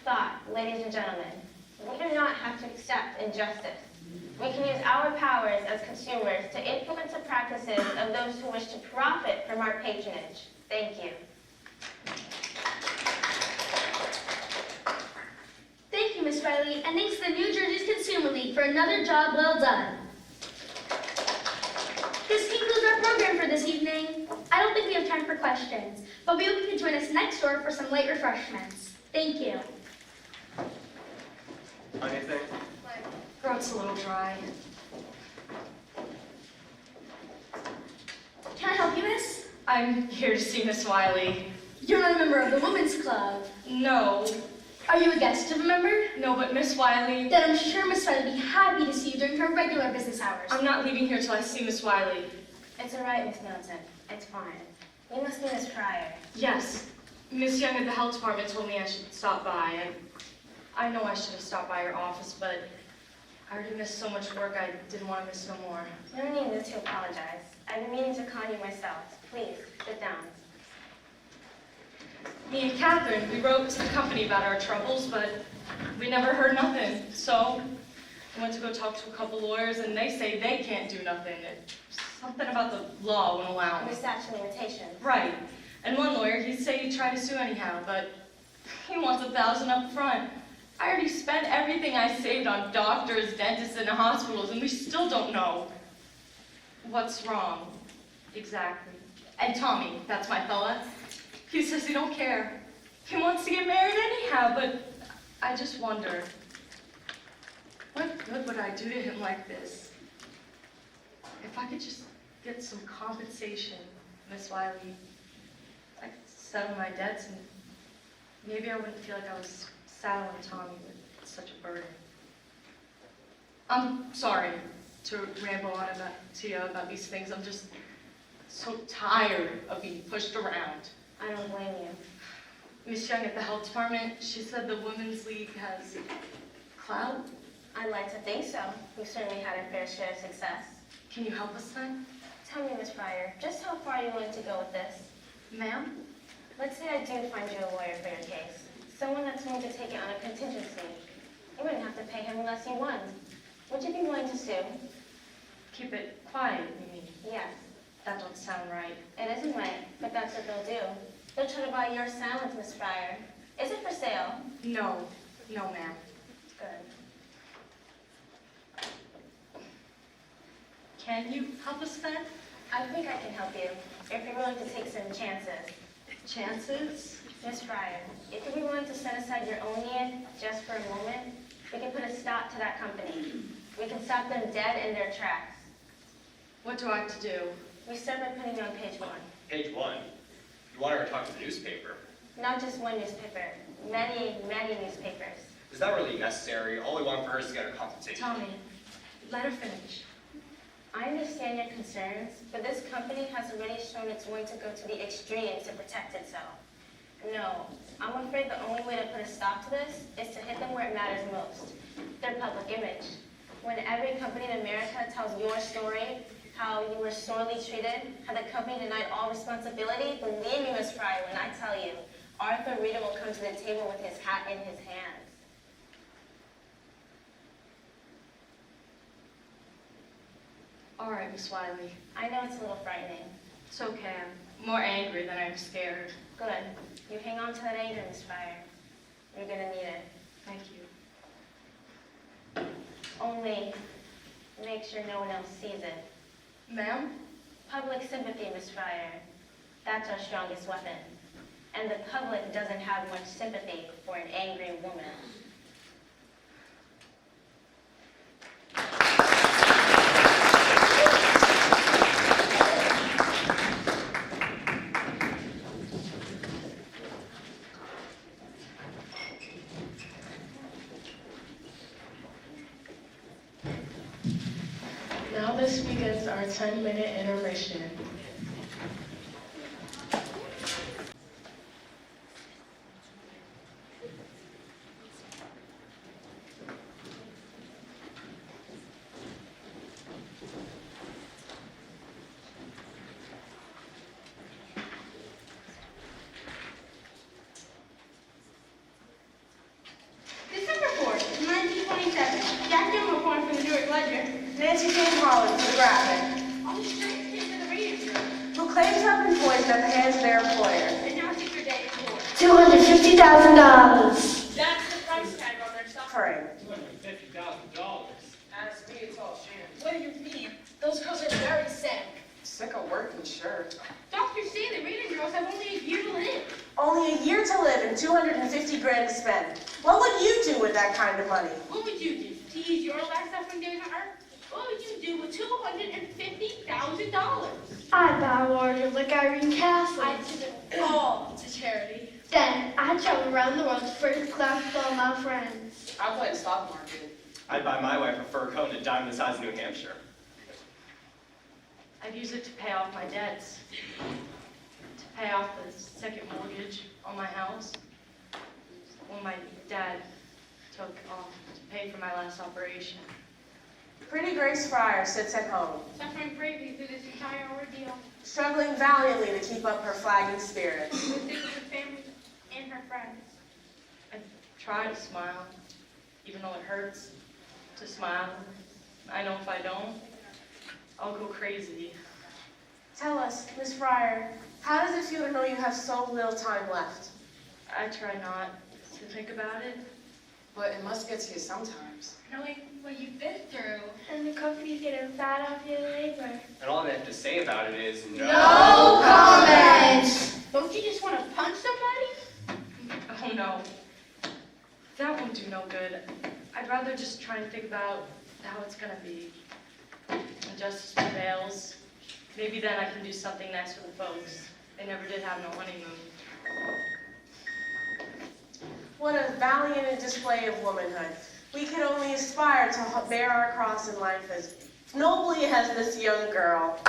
thought, ladies and gentlemen. We do not have to accept injustice. We can use our powers as consumers to influence the practices of those who wish to profit from our patronage. Thank you. Thank you, Miss Riley, and thanks to the New Jersey's Consumer League for another job well done. This concludes our program for this evening. I don't think we have time for questions, but we hope you can join us next door for some light refreshments. Thank you. Anything? Throat's a little dry. Can I help you, miss? I'm here to see Miss Wiley. You're not a member of the Women's Club. No. Are you a guest of a member? No, but Miss Wiley... Then I'm sure Miss Riley would be happy to see you during her regular business hours. I'm not leaving here till I see Miss Wiley. It's all right, Miss Middleton. It's fine. You must be Miss Pryor. Yes. Miss Young at the health department told me I should stop by, and I know I should have stopped by your office, but I already missed so much work I didn't want to miss no more. No need to apologize. I've been meaning to call you myself. Please, sit down. Me and Catherine, we wrote to the company about our troubles, but we never heard nothing. So I went to go talk to a couple lawyers, and they say they can't do nothing. Something about the law won't allow The them. statute of limitations. Right. And one lawyer, he'd say he'd try to sue anyhow, but he wants $1,000 up front. I already spent everything I saved on doctors, dentists, and hospitals, and we still don't know what's wrong exactly. And Tommy, that's my fella, he says he don't care. He wants to get married anyhow, but I just wonder, what good would I do to him like this? If I could just get some compensation, Miss Wiley, I could settle my debts, and maybe I wouldn't feel like I was saddling Tommy with such a burden. I'm sorry to ramble on to you about these things. I'm just so tired of being pushed around. I don't blame you. Miss Young at the health department, she said the Women's League has clout. I'd like to think so. We've certainly had a fair share of success. Can you help us then? Tell me, Miss Pryor, just how far are you willing to go with this? Ma'am? Let's say I do find you a lawyer for your case. Someone that's willing to take it on a contingency. You wouldn't have to pay him unless you won. Would you be willing to sue? Keep it quiet, you mean? Yes. That don't sound right. It isn't right, but that's what they'll do. They'll try to buy your silence, Miss Pryor. Is it for sale? No. No, ma'am. Good. Can you help us then? I think I can help you, if you're willing to take some chances. Chances? Miss Pryor, if you'd be willing to set aside your own need just for a moment, we can put a stop to that company. We can stop them dead in their tracks. What do I have to do? We start by putting you on page 1. Page 1. You want her to talk to the newspaper. Not just one newspaper, many, many newspapers. Is that really necessary? All we want for her is to get her compensation. Tommy, let her finish. I understand your concerns, but this company has already shown it's willing to go to the extremes to protect itself. No, I'm afraid the only way to put a stop to this is to hit them where it matters most, their public image. When every company in America tells your story, how you were sorely treated, how the company denied all responsibility, believe me, Miss Pryor, when I tell you, Arthur Rita will come to the table with his hat in his hands. All right, Miss Wiley. I know it's a little frightening. It's okay. I'm more angry than I'm scared. Good. You hang on to that anger, Miss Pryor. You're gonna need it. Thank you. Only make sure no one else sees it. Ma'am? Public sympathy, Miss Pryor. That's our strongest weapon. And the public doesn't have much sympathy for an angry woman. Now this begins our 10-minute intermission. at the hands of their employer. And now take your day in court. $250,000. That's the price tag on their suffering. $250,000. As me, it's all sham. What do you mean? Those girls are very sick. Sick of working, sure. Doctors say the reading girls have only a year to live. Only a year to live and 250 grand to spend. What would you do with that kind of money? What would you do? Tease your last suffering on earth? What would you do with $250,000? I'd buy a larger like Irene Castle. I'd give it all to charity. Then I'd travel around the world first class with all my friends. I play the stock market. I'd buy my wife a fur coat and a diamond the size of New Hampshire. I'd use it to pay off my debts, to pay off the second mortgage on my house, when my dad took off to pay for my last operation. Pretty Grace Fryer sits at home, Suffering bravely through this entire ordeal. struggling valiantly to keep up her flagging spirits. With her family and her friends. I try to smile, even though it hurts to smile. I know if I don't, I'll go crazy. Tell us, Miss Fryer, how does it feel to know you have so little time left? I try not to think about it. But it must get to you sometimes. Knowing what you've been through. And the company's getting fat off your labor. And all I have to say about it is No comments! Don't you just want to punch somebody? Oh no, that won't do no good. I'd rather just try and think about how it's gonna be. When justice prevails, maybe then I can do something nice for the folks. They never did have no honeymoon. What a valiant display of womanhood. We can only aspire to bear our cross in life as nobly as this young girl.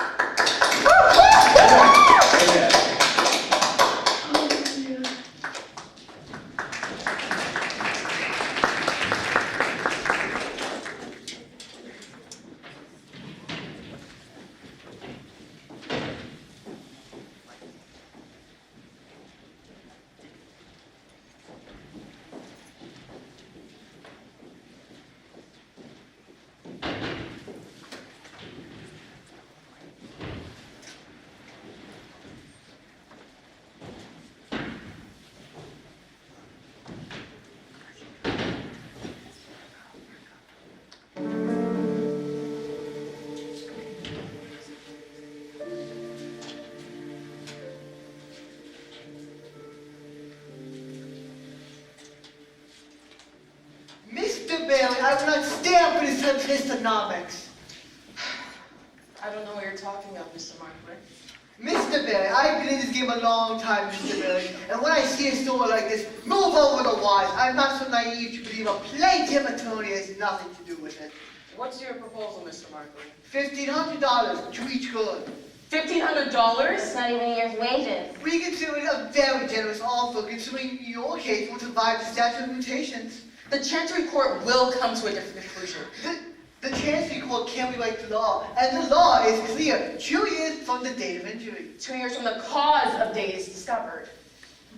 Bailey, I will not stand for this economics. I don't know what you're talking about, Mr. Markler. Mr. Bailey, I've been in this game a long time, Mr. Bailey, and when I see a story like this, move over the wires. I'm not so naive to believe a plaintiff attorney has nothing to do with it. What's your proposal, Mr. Markler? $1,500 to each girl. $1,500? That's not even a year's wages. We consider it a very generous offer, considering your case will survive the statute of limitations. The Chancery Court will come to a different conclusion. The Chancery Court can't rewrite the law, and the law is clear. 2 years from the date of injury. 2 years from the cause of days discovered.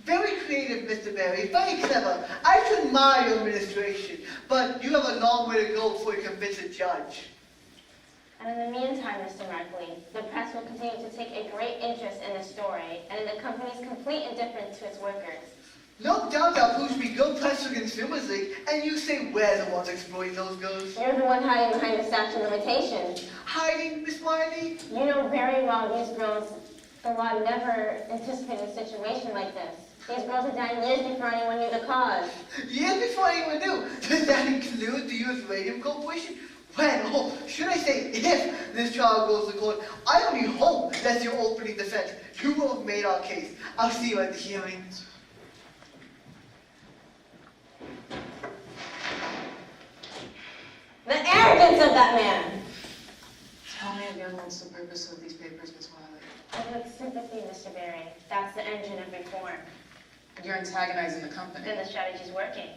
Very creative, Mr. Berry, very clever. I should admire your administration, but you have a long way to go before you convince a judge. And in the meantime, Mr. Markley, the press will continue to take a great interest in this story and in the company's complete indifference to its workers. No doubt that proves to be good press for Consumers League, and you say we're the ones exploiting those girls. You're the one hiding behind the statute of limitations. Hiding, Miss Wiley? You know very well these girls, the law never anticipated a situation like this. These girls are dying years before anyone knew the cause. Years before anyone knew? Does that include the U.S. Radium Corporation? When, or should I say if, this trial goes to court, I only hope that's your opening defense. You will have made our case. I'll see you at the hearing. The arrogance of that man! Tell me again what's the purpose of these papers, Miss Wiley? Public sympathy, Mr. Berry. That's the engine of reform. You're antagonizing the company. Then the strategy's working.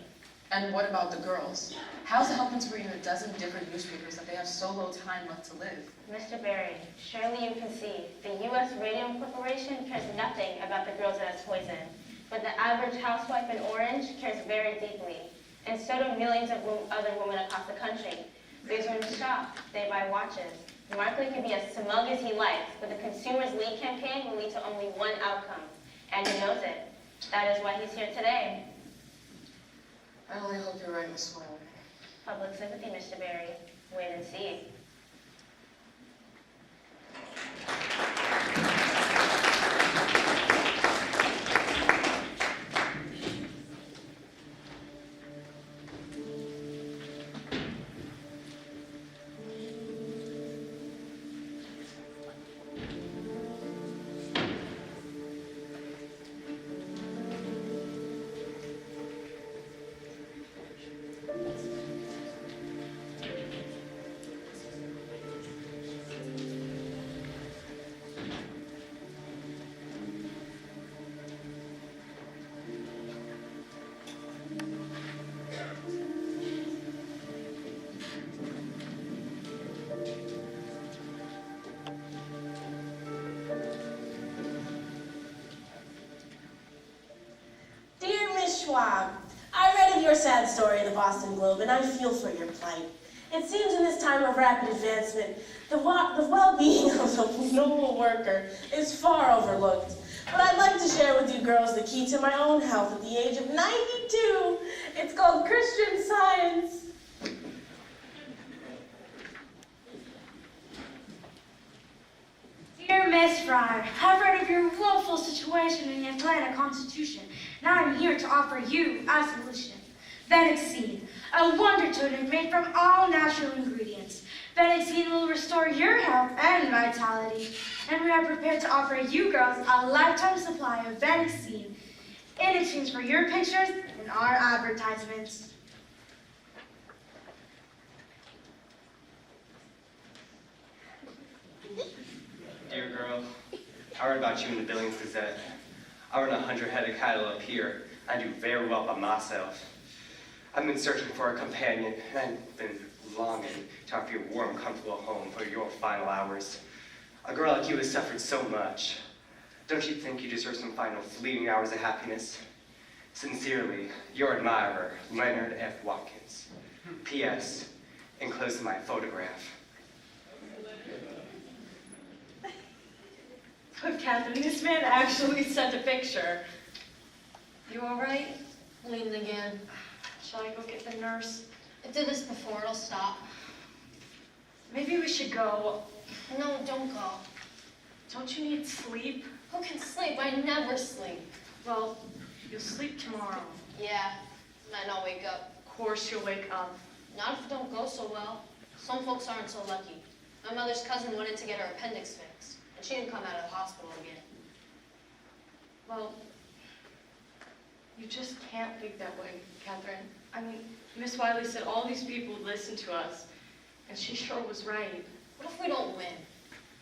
And what about the girls? How's it helping to read a dozen different newspapers that they have so little time left to live? Mr. Berry, surely you can see the U.S. Radium Corporation cares nothing about the girls it has poisoned. But the average housewife in Orange cares very deeply. And so do millions of other women across the country. These women shop, they buy watches. Markley can be as smug as he likes, but the Consumers League campaign will lead to only one outcome, and he knows it. That is why he's here today. I only hope you're right, Miss Wiley. Public sympathy, Mr. Berry. Wait and see. Schwab, I read of your sad story in the Boston Globe, and I feel for your plight. It seems in this time of rapid advancement, the well-being of a noble worker is far overlooked. But I'd like to share with you girls the key to my own health at the age of 92. It's called Christian Science. Dear Miss Fryer, I've read of your woeful situation in the Atlanta Constitution, and I'm here to offer you a solution. Venexine, a wonder tonic made from all natural ingredients. Venexine will restore your health and vitality, and we are prepared to offer you girls a lifetime supply of Venexine in exchange for your pictures in our advertisements. Dear girl, I read about you in the Billings Gazette. I run a 100-headed cattle up here. I do very well by myself. I've been searching for a companion, and I've been longing to offer you a warm, comfortable home for your final hours. A girl like you has suffered so much. Don't you think you deserve some final fleeting hours of happiness? Sincerely, your admirer, Leonard F. Watkins. P.S. Enclosed in my photograph. But Catherine, this man actually sent a picture. You all right? Bleeding again. Shall I go get the nurse? I did this before, it'll stop. Maybe we should go. No, don't go. Don't you need sleep? Who can sleep? I never sleep. Well, you'll sleep tomorrow. Yeah, might not wake up. Of course you'll wake up. Not if it don't go so well. Some folks aren't so lucky. My mother's cousin wanted to get her appendix fixed, and she didn't come out of the hospital again. Well, you just can't think that way, Catherine. I mean, Miss Wiley said all these people would listen to us, and she sure was right. What if we don't win?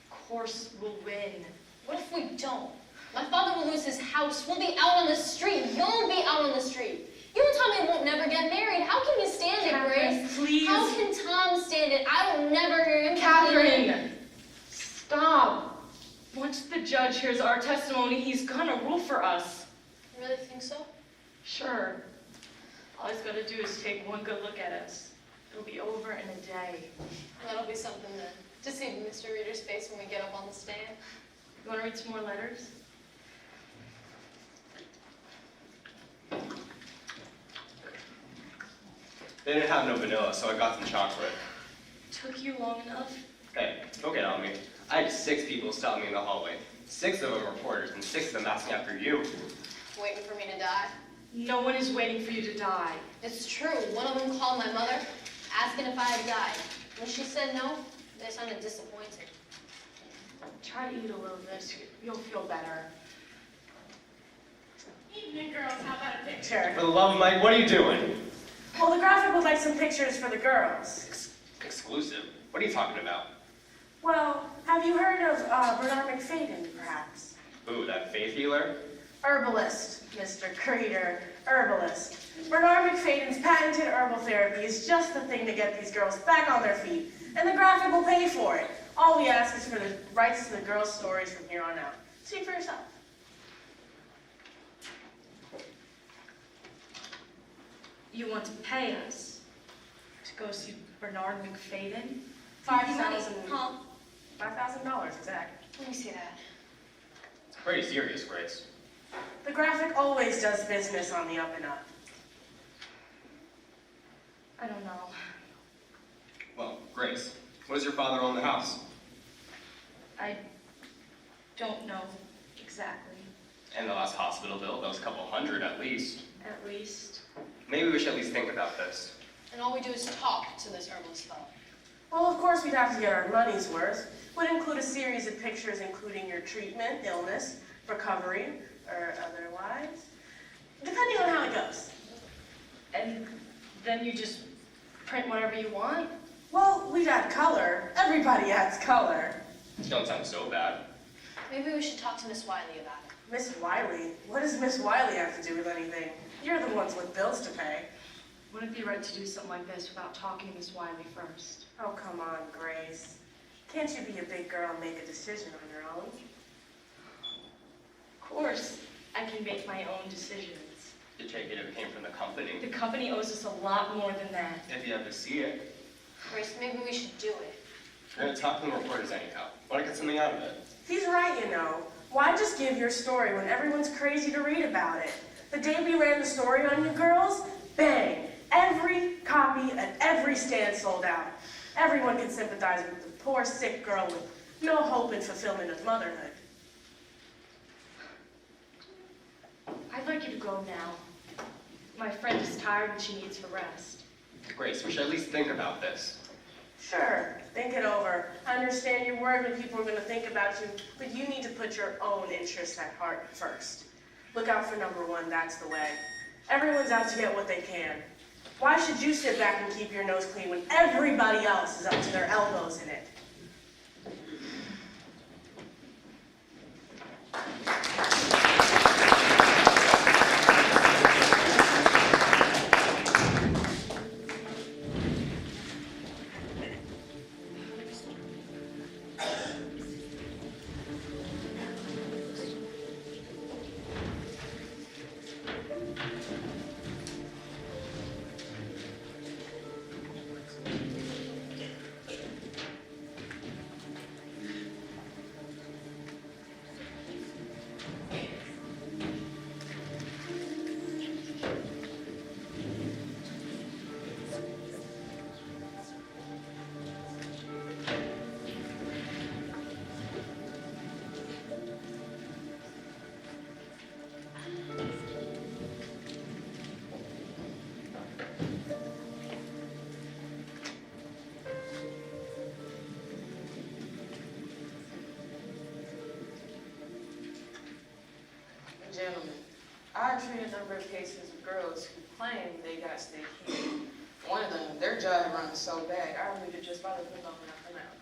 Of course we'll win. What if we don't? My father will lose his house. We'll be out on the street. You'll be out on the street. You and Tommy won't never get married. How can you stand it, Grace? Please. How can Tom stand it? I will never hear him Catherine, stop. Once the judge hears our testimony, he's gonna rule for us. You really think so? Sure. All he's gotta do is take one good look at us. It'll be over in a day. That'll be something then. To see Mr. Reader's face when we get up on the stand. You wanna read some more letters? They didn't have no vanilla, so I got some chocolate. Took you long enough? Hey, don't get on me. I had 6 people stop me in the hallway. 6 of them reporters, and 6 of them asking after you. Waiting for me to die. No one is waiting for you to die. It's true. One of them called my mother, asking if I had died. When she said no, they sounded disappointed. Try to eat a little of this. You'll feel better. Evening, girls. How about a picture? For the love of Mike, what are you doing? Well, the graphic would like some pictures for the girls. Exclusive? What are you talking about? Well, have you heard of Bernard McFadden, perhaps? Ooh, that faith healer? Herbalist, Mr. Creeder, herbalist. Bernard McFadden's patented herbal therapy is just the thing to get these girls back on their feet, and the graphic will pay for it. All we ask is for the rights to the girls' stories from here on out. See for yourself. You want to pay us to go see Bernard McFadden? $5,000. Huh? $5,000 exact. Let me see that. It's pretty serious, Grace. The graphic always does business on the up and up. I don't know. Well, Grace, what does your father own the house? I don't know exactly. And the last hospital bill, that was a couple hundred at least. At least. Maybe we should at least think about this. And all we do is talk to this herbalist fellow. Well, of course we'd have to get our money's worth. Would include a series of pictures including your treatment, illness, recovery, or otherwise, depending on how it goes. And then you just print whatever you want? Well, we'd add color. Everybody adds color. You don't sound so bad. Maybe we should talk to Miss Wiley about it. Miss Wiley? What does Miss Wiley have to do with anything? You're the ones with bills to pay. Would it be right to do something like this without talking to Miss Wiley first? Oh, come on, Grace. Can't you be a big girl and make a decision on your own? Of course, I can make my own decisions. You take it if it came from the company. The company owes us a lot more than that. If you have to see it. Grace, maybe we should do it. You're gonna talk to the reporters anyhow. Want to get something out of it? He's right, you know. Why just give your story when everyone's crazy to read about it? The day we ran the story on you girls, bang! Every copy at every stand sold out. Everyone can sympathize with the poor, sick girl with no hope and fulfillment of motherhood. I'd like you to go now. My friend is tired and she needs her rest. Grace, we should at least think about this. Sure, think it over. I understand you're worried when people are going to think about you, but you need to put your own interests at heart first. Look out for number one, that's the way. Everyone's out to get what they can. Why should you sit back and keep your nose clean when everybody else is up to their elbows in it? Gentlemen, I treated a number of cases of girls who claim they got stake here. One of them, their job runs so bad, I removed it just by the flip of an out.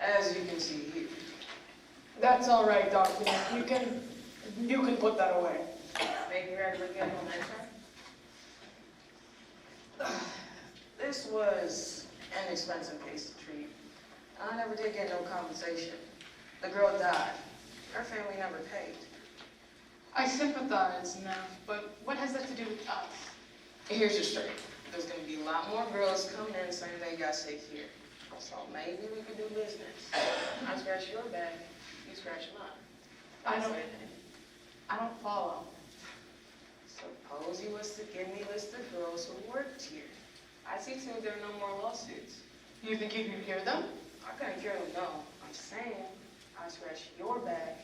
As you can see here. That's all right, Doctor. You can put that away. Make me ready to look at it on that turn. This was an expensive case to treat. I never did get no compensation. The girl died. Her family never paid. I sympathize now, but what has that to do with us? Here's your straight. There's going to be a lot more girls coming in saying they got sick here. So maybe we could do business. I scratch your back, you scratch mine. I don't follow. Suppose you was to give me a list of girls who worked here. I see to there are no more lawsuits. You think you can hear them? I couldn't cure them, no. I'm saying I scratch your back,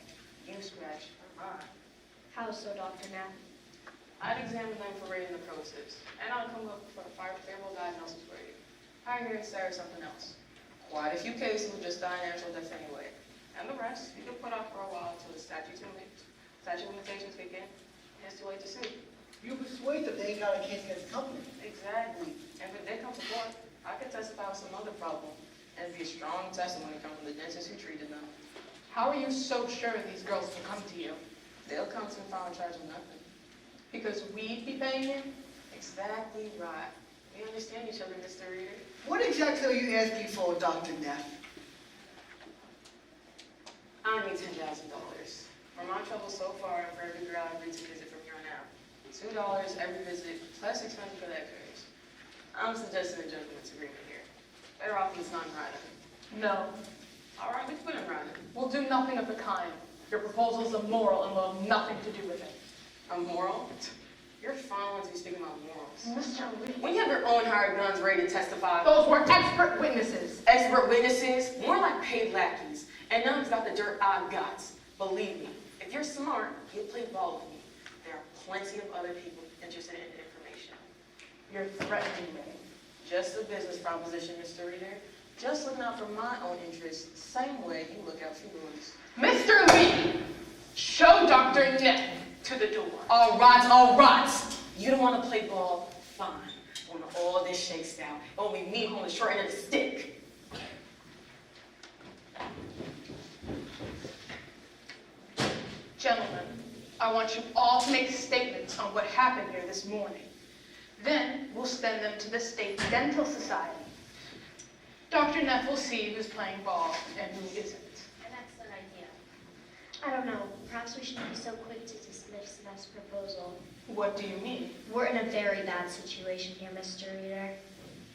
you scratch mine. How so, Dr. Knapp? I'd examine them for rating the process, and I'll come up with a favorable diagnosis for you. Hire here instead of something else. Quite a few cases will just die a natural death anyway. And the rest, you can put off for a while until the statute of limitations kick in, and it's too late to sue. You persuade them they ain't got a case against the company. Exactly. And if they come to court, I could testify with some other problem, and it'd be a strong testimony coming from the dentist who treated them. How are you so sure these girls will come to you? They'll come to and file a charge of nothing. Because we'd be paying you? Exactly right. We understand each other, Mr. Reader. What exactly are you asking for, Dr. Neff? I need $10,000. For my trouble so far, and for every girl I agreed to visit from here on out. $2 every visit, plus expenses for that case. I'm suggesting a gentleman's agreement here. Better off with non-writing. No. All right, let's put him right. We'll do nothing of the kind. Your proposal is immoral and will have nothing to do with it. Immoral? You're fine once you speak about morals. Mr. Lee. When you have your own hired guns ready to testify. Those were expert witnesses. Expert witnesses, more like paid lackeys. And none of got the dirt I've got. Believe me, if you're smart, you'll play ball with me. There are plenty of other people interested in the information. You're threatening me. Just a business proposition, Mr. Reader. Just looking out for my own interests, same way you look out for yours. Mr. Lee, show Dr. Neff to the door. All right. You don't want to play ball? Fine. When all this shakes out, it won't be me holding the short end of the stick. Gentlemen, I want you all to make statements on what happened here this morning. Then we'll send them to the State Dental Society. Dr. Neff will see who's playing ball and who isn't. An excellent idea. I don't know. Perhaps we shouldn't be so quick to dismiss Neff's proposal. What do you mean? We're in a very bad situation here, Mr. Reader.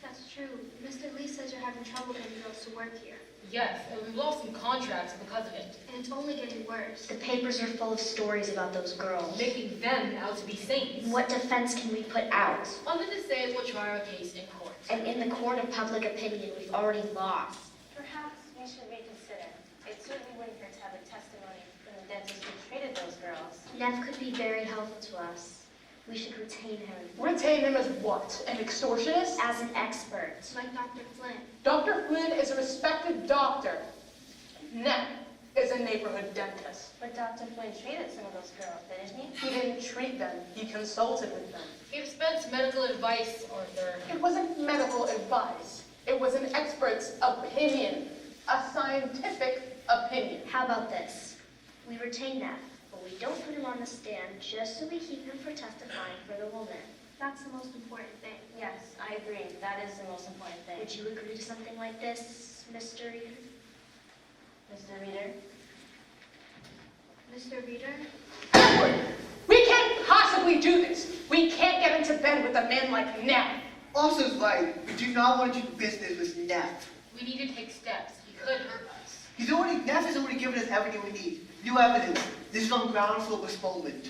That's true. Mr. Lee says you're having trouble getting girls to work here. Yes, and we've lost some contracts because of it, And it's only getting worse. The papers are full of stories about those girls. making them out to be saints. What defense can we put out? Under the say we'll try our case in court. And in the court of public opinion, we've already lost. Perhaps we should reconsider. It certainly wouldn't hurt to have a testimony from the dentist who treated those girls. Neff could be very helpful to us. We should retain him Retain him as what? An extortionist? as an expert. Like Dr. Flynn. Dr. Flynn is a respected doctor. Neff is a neighborhood dentist. But Dr. Flynn treated some of those girls, didn't he? He didn't treat them, he consulted with them. He dispense medical advice, Arthur. It wasn't medical advice. It was an expert's opinion, a scientific opinion. How about this? We retain Neff, but we don't put him on the stand just so we keep him from testifying for the woman. That's the most important thing. Yes, I agree. That is the most important thing. Would you agree to something like this, Mr. Reader? Mr. Reader? Mr. Reader? Edward, we can't possibly do this. We can't get into bed with a man like Neff. Officer's right. We do not want to do business with Neff. We need to take steps. He could hurt us. Neff has already given us everything we need. New evidence. This is on grounds for postponement.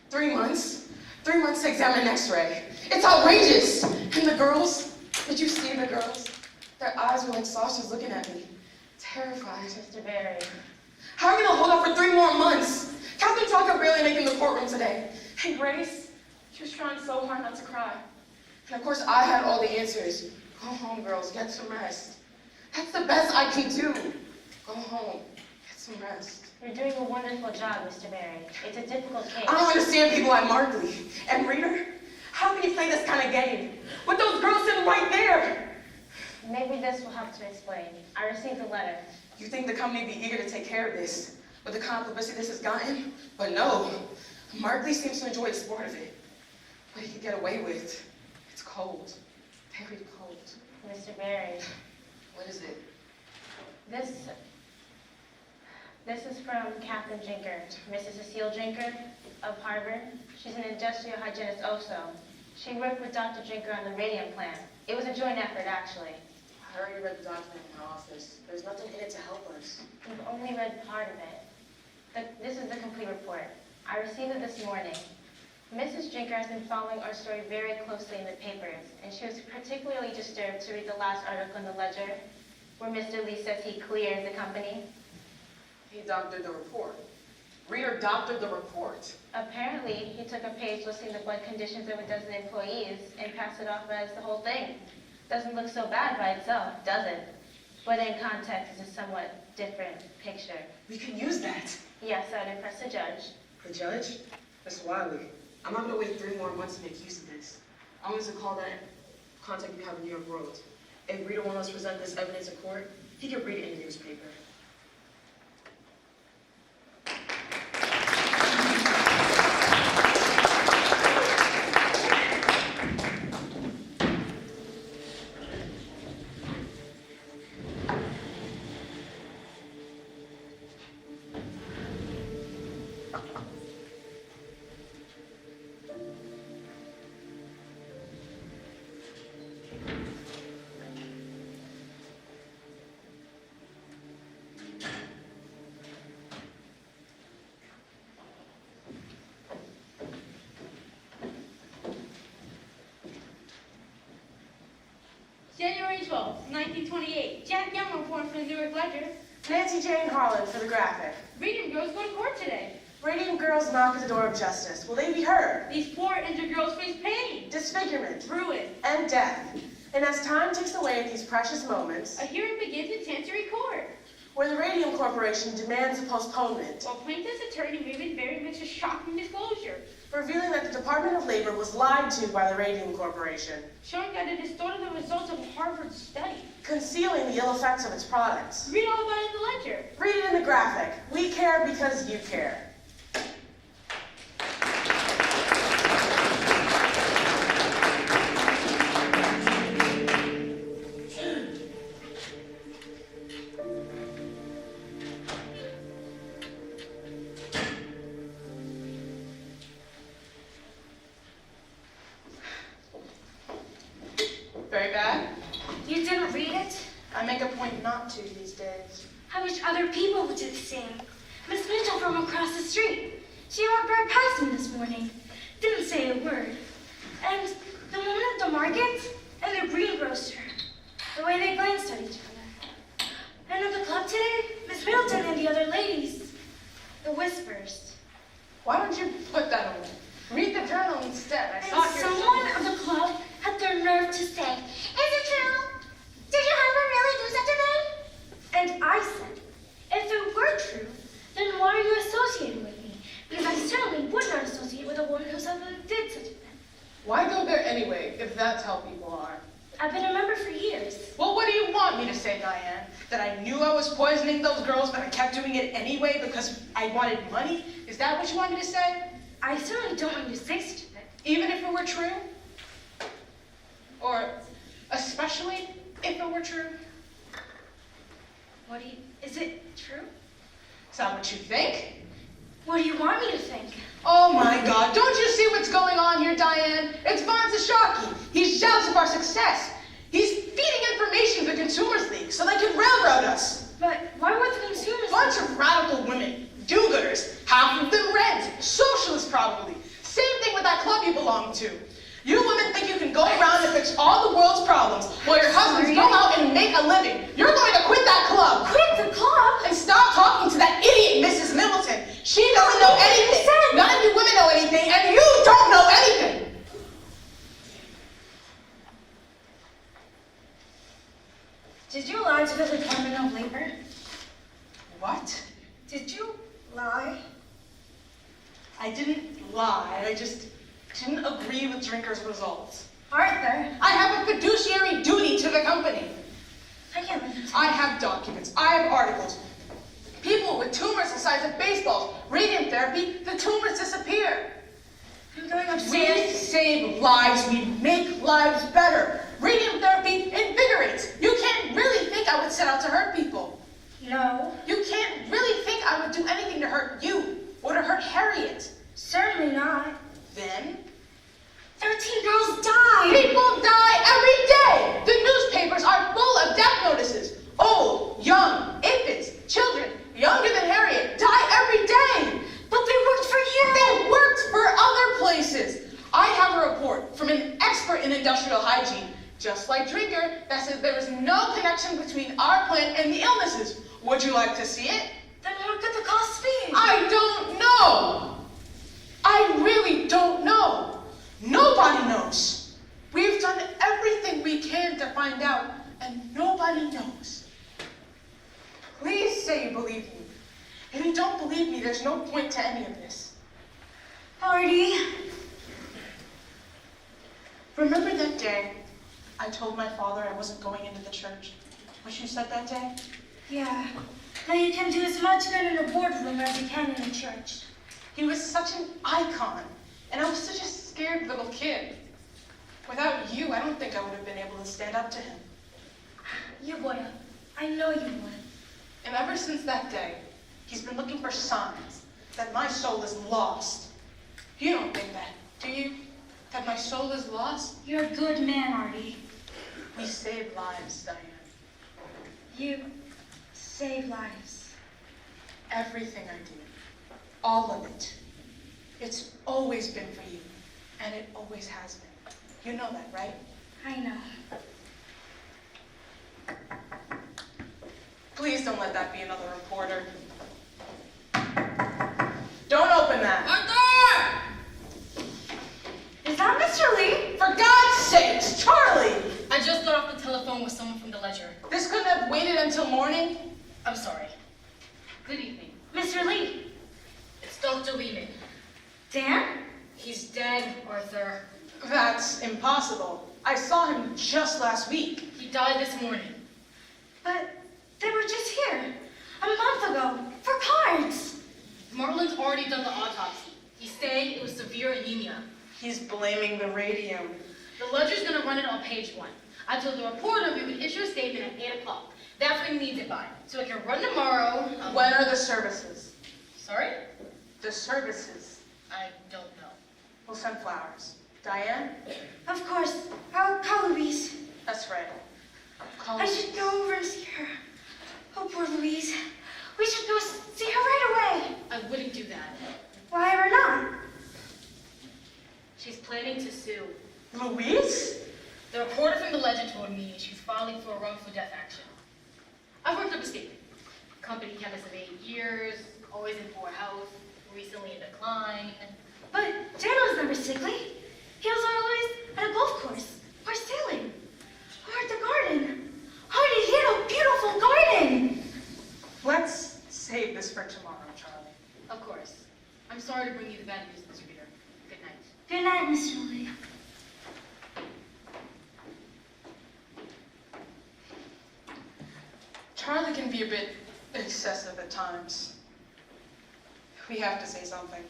Three months to examine an x-ray. It's outrageous. And the girls, did you see the girls? Their eyes were like saucers looking at me. Terrified. Mr. Barry. How are we gonna hold out for 3 more months? Captain Talk could barely make it in the courtroom today. And Grace, she was trying so hard not to cry. And of course I had all the answers. Go home, girls, get some rest. That's the best I can do. Go home, get some rest. You're doing a wonderful job, Mr. Barry. It's a difficult case. I don't understand people like Markley. And Reader, how can you play this kind of game? With those girls sitting right there. Maybe this will help to explain. I received a letter. You think the company would be eager to take care of this with the kind of publicity this has gotten? But no, Markley seems to enjoy the sport of it. What he could get away with. It's cold, very cold. Mr. Barry. What is it? This is from Captain Jinker, Mrs. Cecile Jinker of Harvard. She's an industrial hygienist also. She worked with Dr. Jinker on the Radium plan. It was a joint effort, actually. I already read the document in my office. There's nothing in it to help us. We've only read part of it. This is the complete report. I received it this morning. Mrs. Jinker has been following our story very closely in the papers, and she was particularly disturbed to read the last article in the Ledger, where Mr. Lee says he clears the company. He doctored the report. Reader doctored the report. Apparently, he took a page listing the blood conditions of a dozen employees and passed it off as the whole thing. Doesn't look so bad by itself, does it? But in context, it's a somewhat different picture. We can use that. Yes, I'd impress the judge. The judge? Mr. Wiley, I'm not going to wait 3 more months to make use of this. I'm going to call that contact we have in New York World. If Rita wants to present this evidence in court, he can read it in the newspaper. January 12th, 1928. Jack Young reporting for the Newark Ledger. Nancy Jane Harlan for the Graphic. Radium girls go to court today. Radium girls knock at the door of justice. Will they be heard? These poor injured girls face pain, Disfigurement. ruin. And death. And as time ticks away at these precious moments, A hearing begins in Chancery Court. where the Radium Corporation demands a postponement, While plaintiff's attorney Raymond Berry makes a shocking disclosure, revealing that the Department of Labor was lied to by the Radium Corporation, showing that it distorted the results of a Harvard study. concealing the ill effects of its products. Read all about it in the ledger. Read it in the Graphic. We care because you care. Very bad. You didn't read it? I make a point not to these days. I wish other people would do the same. Miss Mitchell from across the street. She walked right past me this morning. Didn't say a word. And the woman at the market and the greengrocer. The way they glanced at each other. And at the club today, Miss Middleton and the other ladies. The whispers. Why don't you put that on? Read the journal instead. I And saw your someone at the club had the nerve to say, "Is it true? Did you have her really do such a thing?" And I said, "If it were true, then why are you associating with me? Because I certainly would not associate with a woman who suddenly did such a thing." Why go there anyway, if that's how people are? I've been a member for years. Well, what do you want me to say, Diane? That I knew I was poisoning those girls, but I kept doing it anyway because I wanted money? Is that what you want me to say? I certainly don't want you to say such a thing. Even if it were true? Or especially if it were true? Is it true? Is that what you think? What do you want me to think? Oh my God, don't you see what's going on here, Diane? It's Von Zashaki. He's jealous of our success. He's feeding information to the Consumers League so they can railroad us. But why would the consumers? Bunch of radical women, do-gooders, half of them reds, socialists probably. Same thing with that club you belong to. You women think you can go around and fix all the world's problems while your husbands go out and make a living. You're going to quit that club. Quit the club? And stop talking to that idiot Mrs. Middleton. She doesn't know anything. None of you women know anything, and you don't know anything. Did you lie to the Department of Labor? What? Did you lie? I didn't lie. I just didn't agree with Drinker's results. Arthur. I have a fiduciary duty to the company. I can't listen to I have documents. I have articles. People with tumors the size of baseballs. Radium therapy, the tumors disappear. I'm going We upstairs. save lives. We make lives better. Radium therapy invigorates. You can't really think I would set out to hurt people. No. You can't really think I would do anything to hurt you or to hurt Harriet. Certainly not. Then 13 girls died. people die every day. The newspapers are full of death notices. Old, young, infants, children, younger than Harriet, die every day. But they worked for you. They worked for other places. I have a report from an expert in industrial hygiene, just like Drinker, that says there is no connection between our plant and the illnesses. Would you like to see it? Then what could the cost be? I don't believe me, there's no point to any of this. Artie. Remember that day I told my father I wasn't going into the church? What you said that day? Yeah. Now you can do as much good in a boardroom as you can in a church. He was such an icon, and I was such a scared little kid. Without you, I don't think I would have been able to stand up to him. You would have. I know you would. And ever since that day, he's been looking for signs that my soul is lost. You don't think that, do you? That my soul is lost? You're a good man, Artie. We save lives, Diane. You save lives. Everything I do, all of it. It's always been for you, and it always has been. You know that, right? I know. Please don't let that be another reporter. Don't open that. Arthur! Is that Mr. Lee? For God's sakes, Charlie! I just got off the telephone with someone from the Ledger. This couldn't have waited until morning? I'm sorry. Good evening. Mr. Lee. It's Dr. Lehman. Dan? He's dead, Arthur. That's impossible. I saw him just last week. He died this morning. But they were just here a month ago for cards. Marlin's already done the autopsy. He's saying it was severe anemia. He's blaming the radium. The Ledger's gonna run it on page 1. I told the reporter we would issue a statement at 8 o'clock. That's when he needs it by. So it can run tomorrow. When are the services? Sorry? The services. I don't know. We'll send flowers. Diane? Of course. I'll call Louise. That's right. I should go over and see her. Oh, poor Louise. We should go see her right away. I wouldn't do that. Why or not? She's planning to sue. Louise? The reporter from the Ledger told me she's filing for a wrongful death action. I've worked up a statement. Company chemist of 8 years, always in poor health, recently in decline. But Dan was never sickly. He was always at a golf course, or sailing, or at the garden. Honey, he had a beautiful garden. Let's save this for tomorrow, Charlie. Of course. I'm sorry to bring you the bad news, Mr. Reader. Good night. Good night, Mr. Lee. Charlie can be a bit excessive at times. We have to say something.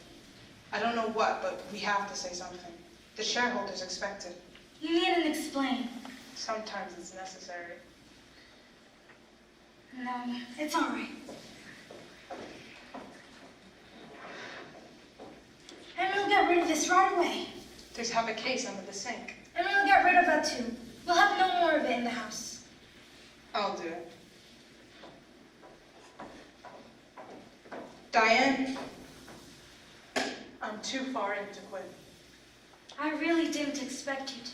I don't know what, but we have to say something. The shareholders expect it. You needn't explain. Sometimes it's necessary. No, it's all right. And we'll get rid of this right away. Just have a case under the sink. And we'll get rid of that too. We'll have no more of it in the house. I'll do it. Diane, I'm too far in to quit. I really didn't expect you to.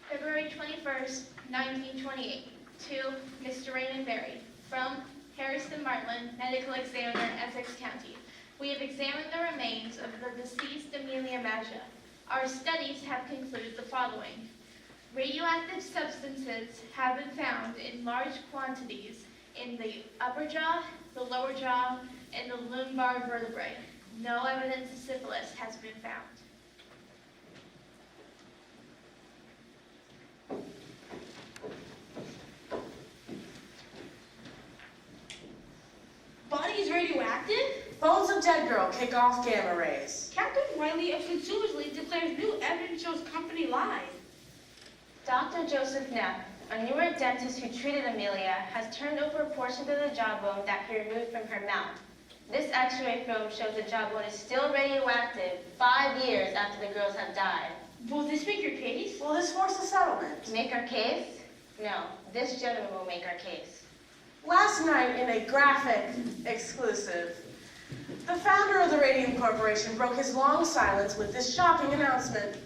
February 21st, 1928, to Mr. Raymond Berry, from Harrison Martland, Medical Examiner, Essex County. We have examined the remains of the deceased Amelia Maja. Our studies have concluded the following. Radioactive substances have been found in large quantities in the upper jaw, the lower jaw, and the lumbar vertebrae. No evidence of syphilis has been found. Body is radioactive? Bones of dead girl kick off gamma rays. Captain Wiley of Consumers League declares new evidence shows company lies. Dr. Joseph Knapp, a newer dentist who treated Amelia, has turned over a portion of the jawbone that he removed from her mouth. This X-ray film shows the jawbone is still radioactive 5 years after the girls have died. Will this make your case? Will this force a settlement? Make our case? No, this gentleman will make our case. Last night, in a graphic exclusive, the founder of the Radium Corporation broke his long silence with this shocking announcement.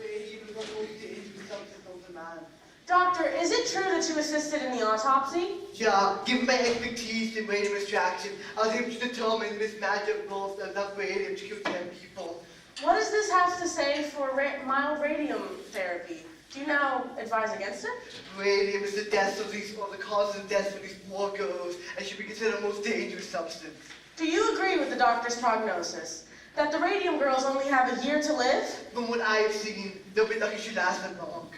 Radium is the most dangerous substance of the man. Doctor, is it true that you assisted in the autopsy? Yeah, given my expertise in radium extraction, I was able to determine this matter involves enough radium to kill 10 people. What does this have to say for mild radium therapy? Do you now advise against it? Radium is the cause of death for these poor girls and should be considered the most dangerous substance. Do you agree with the doctor's prognosis that the Radium girls only have a year to live? From what I have seen, they'll be lucky to last that long.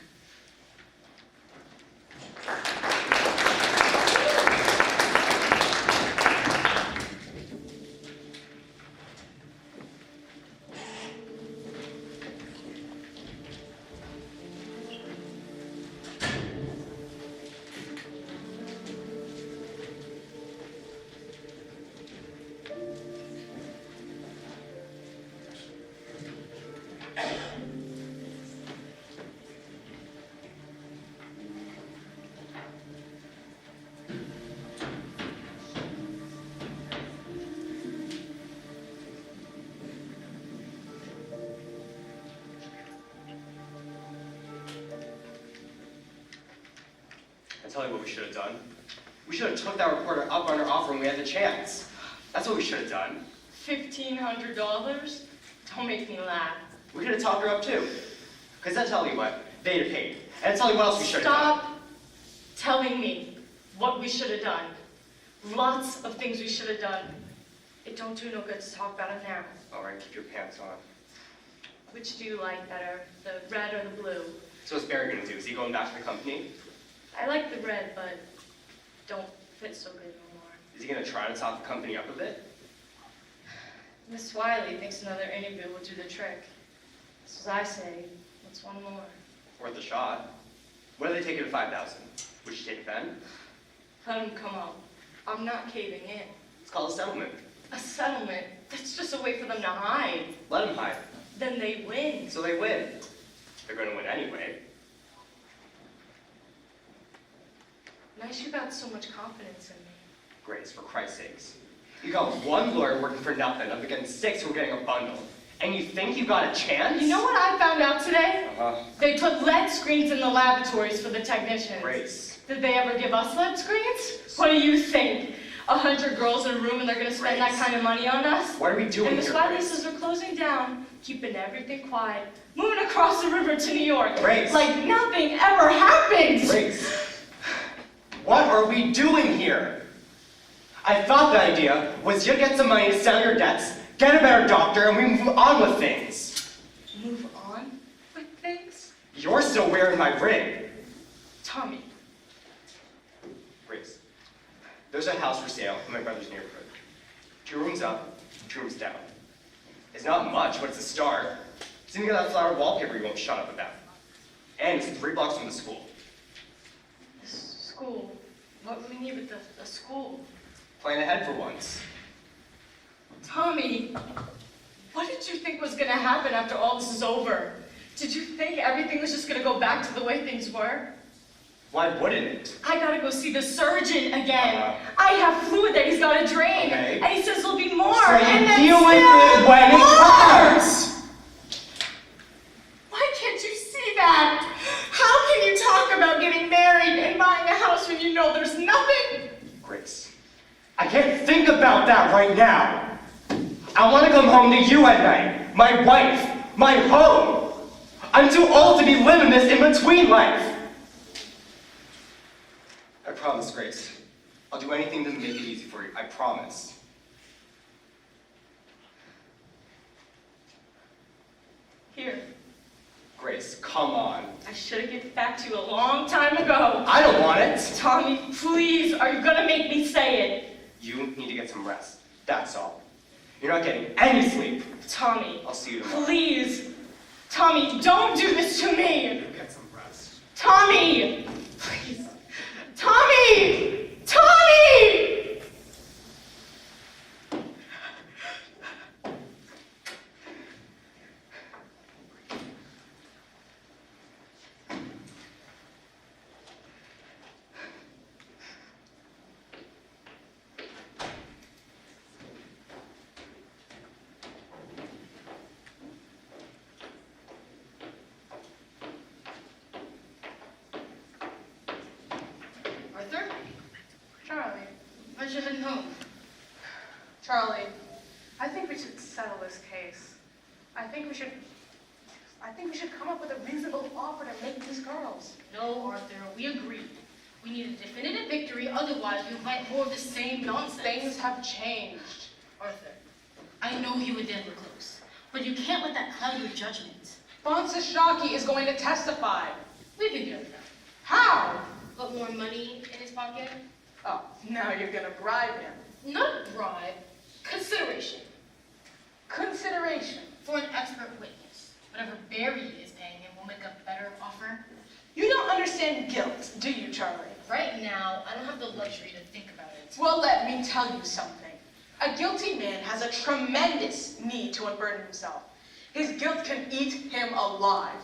I'll tell you what we should have done. We should have took that reporter up on her offer when we had the chance. That's what we should have done. $1,500? Don't make me laugh. We could have talked her up too. Because I'll tell you what, they'd have paid. And I'll tell you what else we should have done. Stop telling me what we should have done. Lots of things we should have done. It don't do no good to talk about it now. All right, keep your pants on. Which do you like better, the red or the blue? So what's Barry gonna do? Is he going back to the company? I like the red, but don't fit so good no more. Is he gonna try to talk the company up a bit? Miss Wiley thinks another interview will do the trick. So as I say, what's one more? Worth a shot. What if they take it to 5,000? Would you take it then? Let them come up. I'm not caving in. It's called a settlement. A settlement? That's just a way for them to hide. Let them hide. Then they win. So they win. They're gonna win anyway. Nice you got so much confidence in me. Grace, for Christ's sakes. You got one lawyer working for nothing up against 6 who are getting a bundle. And you think you got a chance? You know what I found out today? Uh-huh. They put lead screens in the laboratories for the technicians. Grace. Did they ever give us lead screens? What do you think? 100 girls in a room and they're gonna spend that kind of money on us? What are we doing and Miss here, Wiley Grace? says we're closing down, keeping everything quiet, moving across the river to New York. Grace. Like nothing ever happened. Grace. What are we doing here? I thought the idea was you get some money to settle your debts, get a better doctor, and we move on with things. Move on with things? You're still wearing my ring. Tommy. Grace, there's a house for sale in my brother's neighborhood. 2 rooms up, 2 rooms down. It's not much, but it's a start. It's even got that flower wallpaper you won't shut up about. And it's 3 blocks from the school. School. What do we need with the school? Plan ahead for once. Tommy, what did you think was gonna happen after all this is over? Did you think everything was just gonna go back to the way things were? Why wouldn't it? I gotta go see the surgeon again. I have fluid that he's gotta drain. Okay. And he says there'll be more. So and you then deal with still it when it more. comes! Why can't you see that? How can you talk about getting married and buying a house when you know there's nothing? Grace, I can't think about that right now. I want to come home to you at night, my wife, my home. I'm too old to be living this in-between life. I promise, Grace. I'll do anything to make it easy for you. I promise. Here, Grace, come on. I should have given back to you a long time ago. I don't want it. Tommy, please, are you gonna make me say it? You need to get some rest. That's all. You're not getting any sleep. Tommy, I'll see you tomorrow. please. Tommy, don't do this to me. Get some rest. Tommy, please. Tommy! Tommy! should head home. Charlie, I think we should settle this case. I think we should come up with a reasonable offer to make these girls. No, Arthur, we agreed. We need a definitive victory, otherwise we invite more of the same nonsense. Things have changed. Arthur, I know you and Dan were close, but you can't let that cloud your judgment. Bonsashaki is going to testify. We can get it done. How? Put more money in his pocket? Oh, now you're gonna bribe him. Not bribe, consideration. Consideration. For an expert witness. Whatever Barry is paying him will make a better offer. You don't understand guilt, do you, Charlie? Right now, I don't have the luxury to think about it. Well, let me tell you something. A guilty man has a tremendous need to unburden himself. His guilt can eat him alive.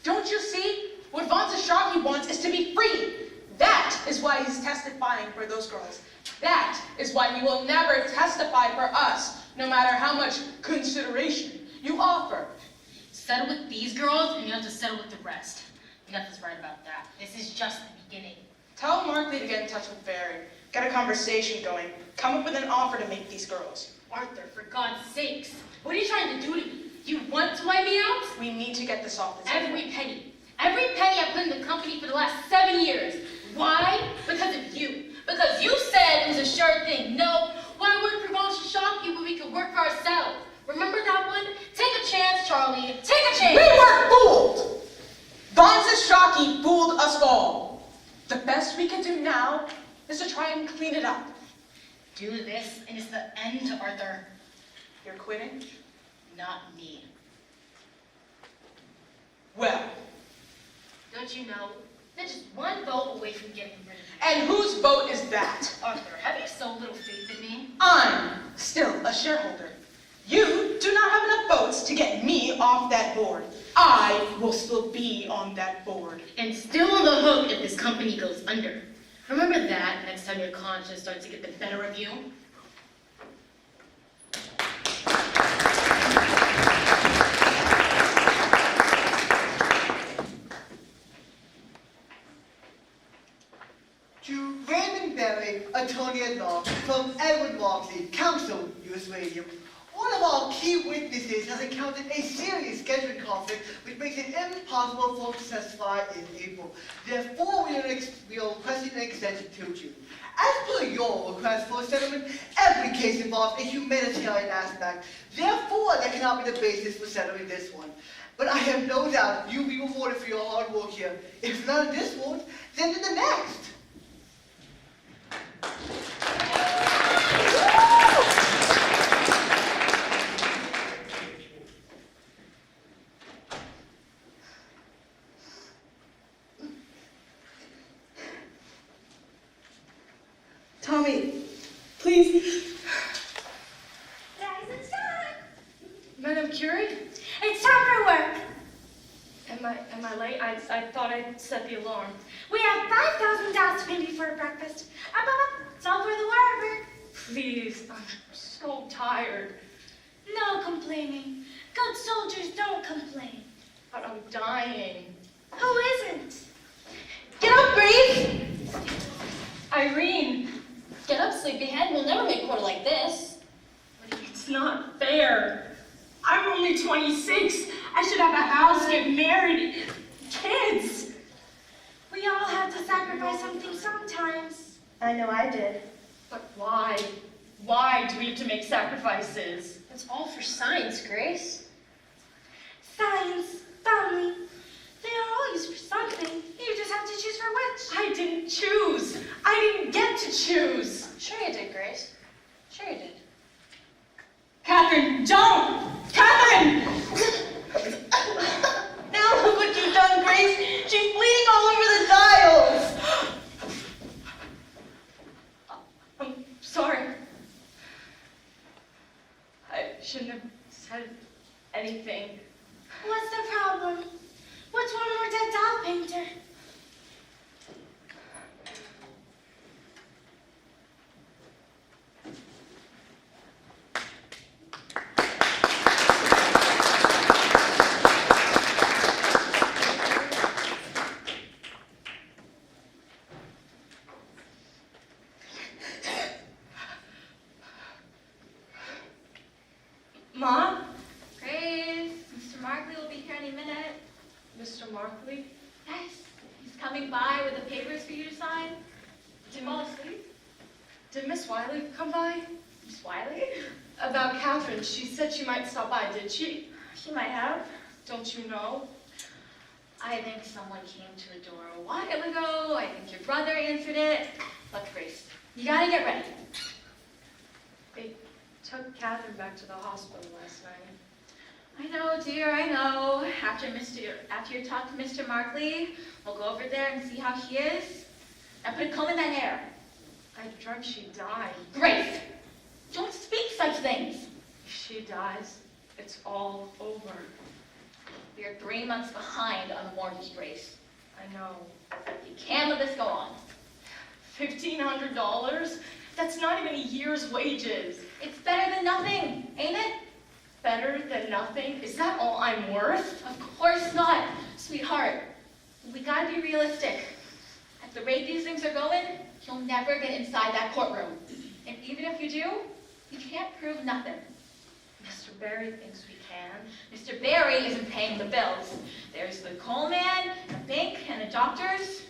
Don't you see? What Bonsashaki wants is to be free. That is why he's testifying for those girls. That is why he will never testify for us, no matter how much consideration you offer. Settle with these girls, and you have to settle with the rest. Nothing's right about that. This is just the beginning. Tell Markley to get in touch with Barry. Get a conversation going. Come up with an offer to make these girls. Arthur, for God's sakes, what are you trying to do to me? You want to wipe me out? We need to get this off the table. Every penny I put in the company for the last 7 years. Why? Because of you. Because you said it was a sure thing. No, why work for Bonsashaki when we could work for ourselves? Remember that one? Take a chance, Charlie. Take a chance. We were fooled! Bonsashaki fooled us all. The best we can do now is to try and clean it up. Do this, and it's the end, Arthur. You're quitting? Not me. Well. Don't you know? They're just one vote away from getting rid of me. And whose vote is that? Arthur, have you so little faith in me? I'm still a shareholder. You do not have enough votes to get me off that board. I will still be on that board. And still on the hook if this company goes under. Remember that next time your conscience starts to get the better of you. To Raymond Berry, attorney at law, from Edward Markley, counsel, U.S. Radium. One of our key witnesses has encountered a serious scheduling conflict which makes it impossible for him to testify in April. Therefore, we are requesting an extension to June. As per your request for a settlement, every case involves a humanitarian aspect. Therefore, that cannot be the basis for settling this one. But I have no doubt you'll be rewarded for your hard work here. If not in this one, then in the next. Tommy, please. Guys, it's time. Madam Curie? It's time for work. Am I late? I thought I'd set the alarm. We have $5,000 to pay before breakfast. It's all for the work. Please, I'm so tired. No complaining. Good soldiers don't complain. But I'm dying. Who isn't? Get up, Grace! Irene! Get up, sleepyhead. We'll never make court like this. It's not fair. I'm only 26. I should have a house, get married, kids. We all have to sacrifice something sometimes. I know I did. But why? Why do we have to make sacrifices? It's all for science, Grace. Science, family, they are all used for something. You just have to choose for which. I didn't choose. I didn't get to choose. Sure you did, Grace. Sure you did. Catherine, don't! Catherine! Now look what you've done, Grace. She's bleeding all over the dials. I'm sorry. I shouldn't have said anything. What's the problem? What's one more dead doll painter? Markley will be here any minute. Mr. Markley? Yes, he's coming by with the papers for you to sign. Did you fall asleep? Did Miss Wiley come by? Miss Wiley? About Catherine. She said she might stop by, did she? She might have. Don't you know? I think someone came to the door a while ago. I think your brother answered it. Look, Grace, you gotta get ready. They took Catherine back to the hospital last night. I know, dear, I know. After you talk to Mr. Markley, we'll go over there and see how she is. Now put a comb in that hair. I dreamt she died. Grace, don't speak such things. If she dies, it's all over. We are 3 months behind on the mortgage, Grace. I know. You can't let this go on. $1,500? That's not even a year's wages. It's better than nothing, ain't it? Better than nothing? Is that all I'm worth? Of course not, sweetheart. We gotta be realistic. At the rate these things are going, you'll never get inside that courtroom. And even if you do, you can't prove nothing. Mr. Barry thinks we can. Mr. Barry isn't paying the bills. There's the coal man, the bank, and the doctors.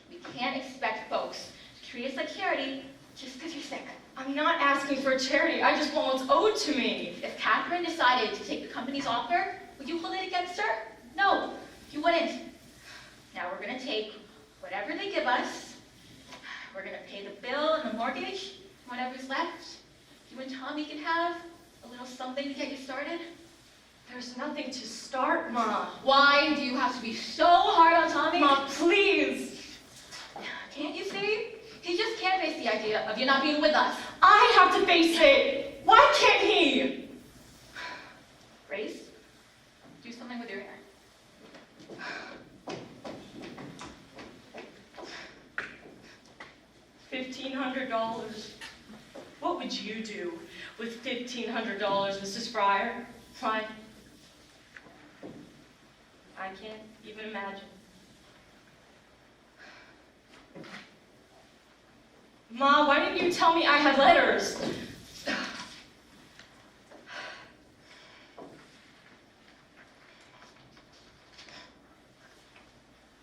We can't expect folks to treat us like charity just because you're sick. I'm not asking for charity. I just want what's owed to me. If Catherine decided to take the company's offer, would you hold it against her? No, you wouldn't. Now we're gonna take whatever they give us. We're gonna pay the bill and the mortgage, whatever's left. You and Tommy can have a little something to get you started. There's nothing to start, Ma. Why do you have to be so hard on Tommy? Ma, please. Can't you see? He just can't face the idea of you not being with us. I have to face it. Why can't he? Grace, do something with your hair. $1,500. What would you do with $1,500, Mrs. Fryer? Fine. I can't even imagine. Ma, why didn't you tell me I had letters?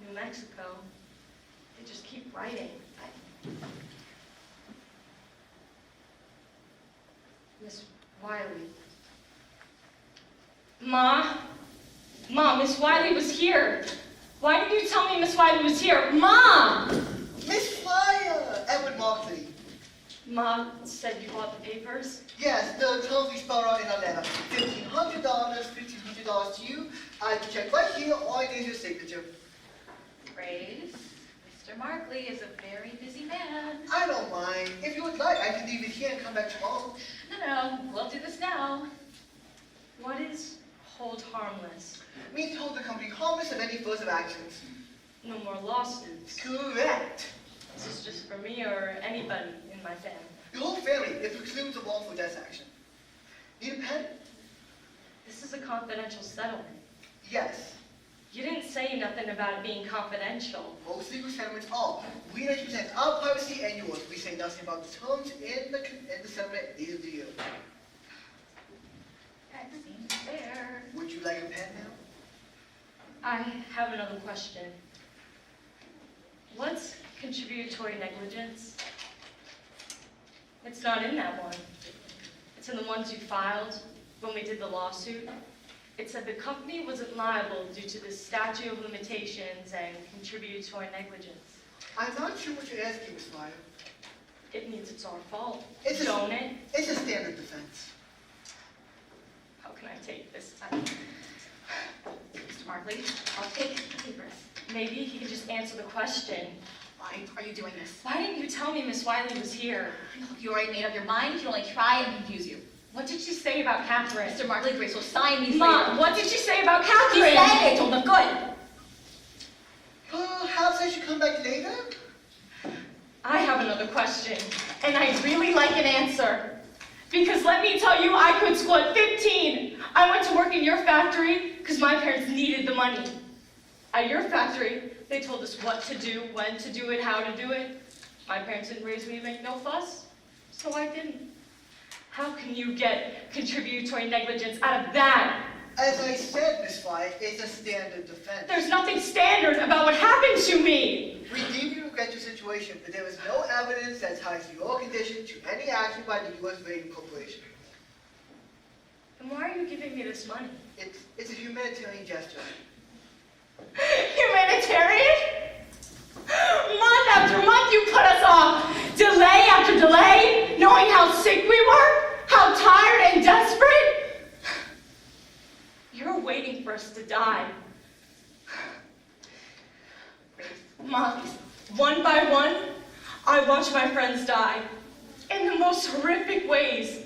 New Mexico. They just keep writing. Miss Wiley. Ma, Miss Wiley was here. Why didn't you tell me Miss Wiley was here? Ma! Miss Fryer! Edward Markley. Ma said you bought the papers? Yes, the terms we spelled out in our letter. $1,500 to you. I can check right here, all I need is your signature. Grace, Mr. Markley is a very busy man. I don't mind. If you would like, I can leave it here and come back tomorrow. No, we'll do this now. What is hold harmless? Means hold the company harmless of any further actions. No more lawsuits. Correct. This is just for me or anybody in my family. The whole family, it precludes a wrongful death action. Need a pen? This is a confidential settlement. Yes. You didn't say nothing about it being confidential. Most legal settlements are. We let you protect our privacy and yours. We say nothing about the terms in the settlement, neither do you. That seems fair. Would you like a pen now? I have another question. What's contributory negligence? It's not in that one. It's in the ones you filed when we did the lawsuit. It said the company wasn't liable due to the statute of limitations and contributory negligence. I'm not sure what you're asking, Miss Fryer. It means it's our fault, It's don't it? It's a standard defense. How can I take this? Mr. Markley, I'll take the papers. Maybe he could just answer the question. Why are you doing this? Why didn't you tell me Miss Wiley was here? You already made up your mind. You only try and confuse you. What did she say about Catherine? Mr. Markley, Grace will sign these Mom, later. what did she say about Catherine? She said it told them good. Perhaps I should come back later? I have another question, and I'd really like an answer. Because let me tell you, I could squat 15. I went to work in your factory because my parents needed the money. At your factory, they told us what to do, when to do it, how to do it. My parents didn't raise me to make no fuss, so I didn't. How can you get contributory negligence out of that? As I said, Miss Fly, it's a standard defense. There's nothing standard about what happened to me. We deeply regret your situation, but there is no evidence that ties your condition to any action by the U.S. Radium Corporation. And why are you giving me this money? It's a humanitarian gesture. Humanitarian? Month after month you put us off. Delay after delay, knowing how sick we were, how tired and desperate. You're waiting for us to die. Months, one by one, I watched my friends die in the most horrific ways.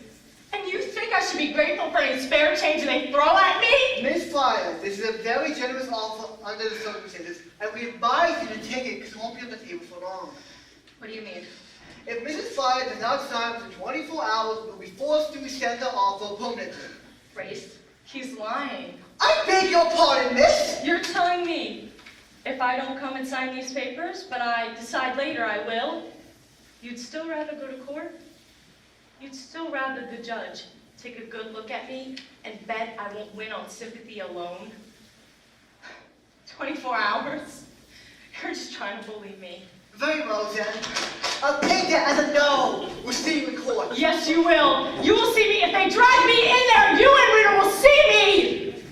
And you think I should be grateful for any spare change they throw at me? Miss Fire, this is a very generous offer under the circumstances, and we advise you to take it because it won't be on the table for long. What do you mean? If Mrs. Fire does not sign for 24 hours, we'll be forced to rescind the offer permanently. Grace, he's lying. I beg your pardon, miss! You're telling me if I don't come and sign these papers, but I decide later I will, you'd still rather go to court? You'd still rather the judge take a good look at me and bet I won't win on sympathy alone? 24 hours? You're just trying to bully me. Very well, then. I'll take that as a no. We'll see you in court. Yes, you will. You will see me if they drag me in there. You and Rita will see me.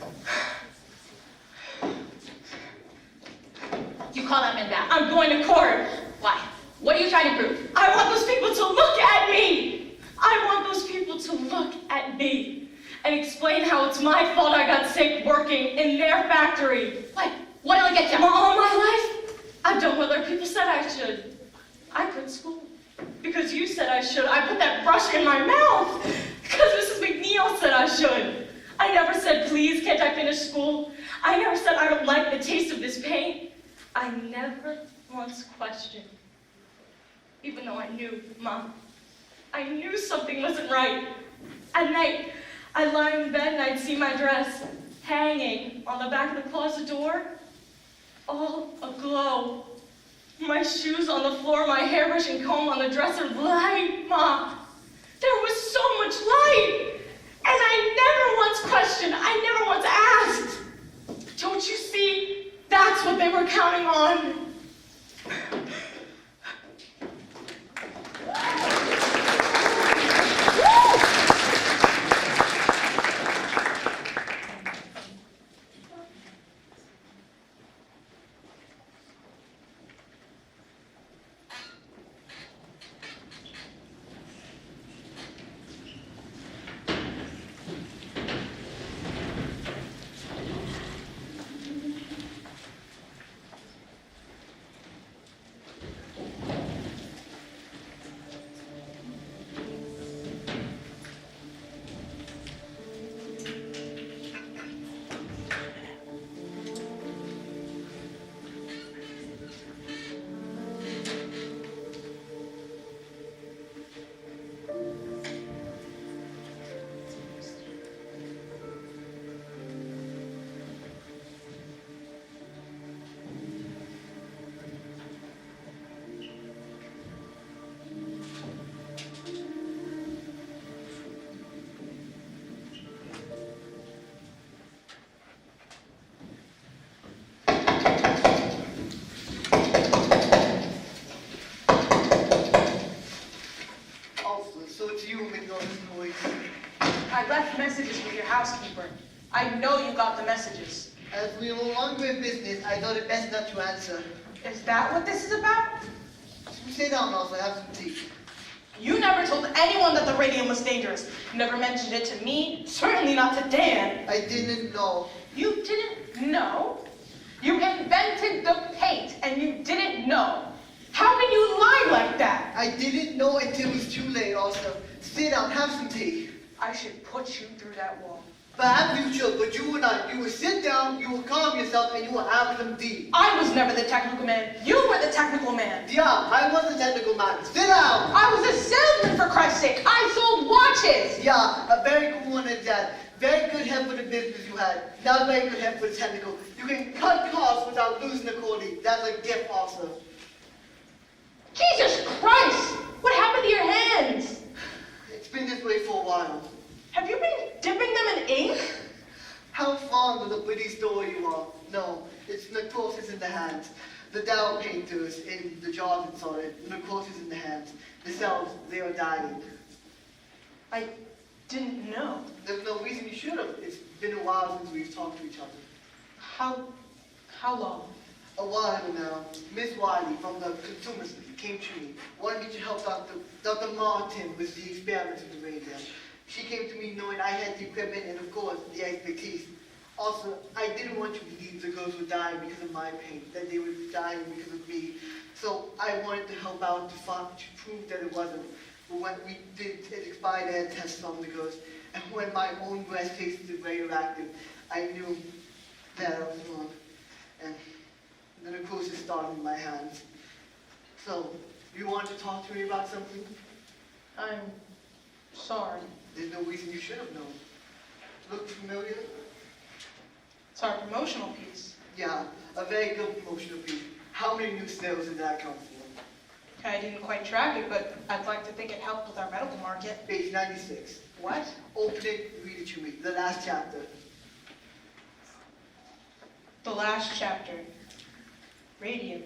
You call that man back. I'm going to court. Why? What are you trying to prove? I want those people to look at me. I want those people to look at me and explain how it's my fault I got sick working in their factory. What? What'll it get you? All my life, I've done what other people said I should. I quit school because you said I should. I put that brush in my mouth because Mrs. McNeil said I should. I never said, please, can't I finish school? I never said I don't like the taste of this paint. I never once questioned, even though I knew, Mom. I knew something wasn't right. At night, I'd lie in bed and I'd see my dress hanging on the back of the closet door, all aglow. My shoes on the floor, my hairbrush and comb on the dresser, light, Mom. There was so much light. And I never once questioned, I never once asked. Don't you see? That's what they were counting on. I left messages with your housekeeper. I know you got the messages. As we are no longer in business, I thought it best not to answer. Is that what this is about? Sit down, Arthur. Have some tea. You never told anyone that the radium was dangerous. You never mentioned it to me, certainly not to Dan. I didn't know. You didn't know? You invented the paint, and you didn't know. How can you lie like that? I didn't know until it was too late, Arthur. Sit down. Have some tea. I should put you through that wall. Perhaps you should, but you will not. You will sit down, you will calm yourself, and you will have some tea. I was never the technical man. You were the technical man. Yeah, I was the technical man. Sit down! I was a salesman, for Christ's sake. I sold watches. Yeah, a very good one at that. Very good head for the business you had. Not very good head for the technical. You can cut costs without losing the quality. That's a gift also. Jesus Christ! What happened to your hands? It's been this way for a while. Have you been dipping them in ink? How fond of the pretty story you are. No, it's necrosis in the hands. The dowel painters in the jars and solid, necrosis in the hands. The cells, they are dying. I didn't know. There's no reason you should have. It's been a while since we've talked to each other. How long? A while ago now, Miss Wiley from the Consumers came to me, wanted me to help Dr. Martin with the experiments with the radium. She came to me knowing I had the equipment and, of course, the expertise. Also, I didn't want to believe the girls were dying because of my pain, that they were dying because of me. So I wanted to help out to prove that it wasn't. But when we did expired air tests on the girls, and when my own breast tasted radioactive, I knew that I was wrong. And the necrosis started in my hands. So, you want to talk to me about something? I'm sorry. There's no reason you should have known. Look familiar? It's our promotional piece. Yeah, a very good promotional piece. How many new sales did that come for? I didn't quite track it, but I'd like to think it helped with our medical market. Page 96. What? Open it, read it to me. The last chapter. The last chapter. Radium.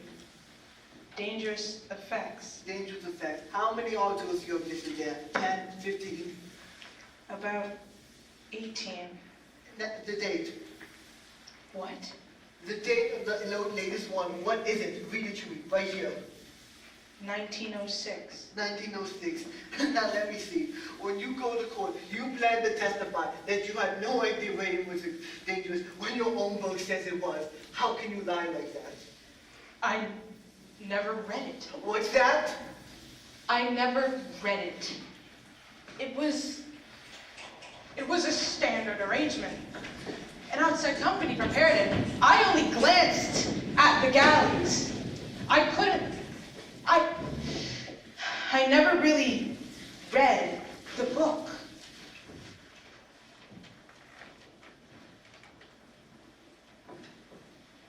Dangerous effects. Dangerous effects. How many articles you have listed there? 10, 15? About 18. The date. What? The date of the latest one. What is it? Read it to me. Right here. 1906. 1906. Now let me see. When you go to court, you plan to testify that you had no idea radium was dangerous when your own book says it was. How can you lie like that? I never read it. What's that? I never read it. It was a standard arrangement. An outside company prepared it. I only glanced at the galleys. I never really read the book.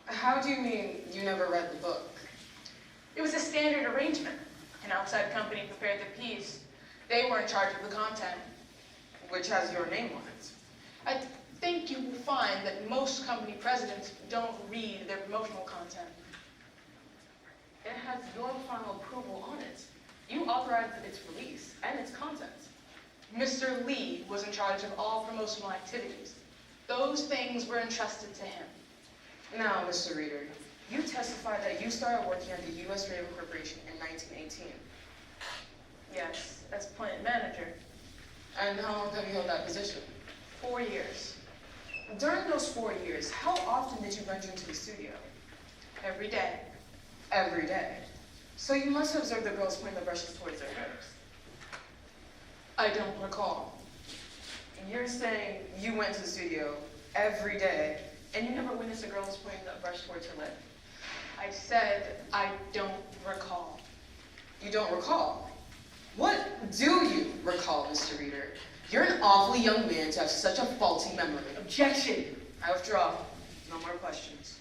How do you mean you never read the book? It was a standard arrangement. An outside company prepared the piece. They were in charge of the content. Which has your name on it. I think you will find that most company presidents don't read their promotional content. It has your final approval on it. You authorized its release and its contents. Mr. Lee was in charge of all promotional activities. Those things were entrusted to him. Now, Mr. Reader, you testified that you started working at the U.S. Radium Corporation in 1918. Yes, as plant manager. And how long have you held that position? 4 years. During those 4 years, how often did you venture into the studio? Every day. Every day. So you must have observed the girls pointing the brushes towards their lips. I don't recall. And you're saying you went to the studio every day, and you never witnessed a girl pointing the brush towards her lip? I said I don't recall. You don't recall? What do you recall, Mr. Reader? You're an awfully young man to have such a faulty memory. Objection! I withdraw. No more questions.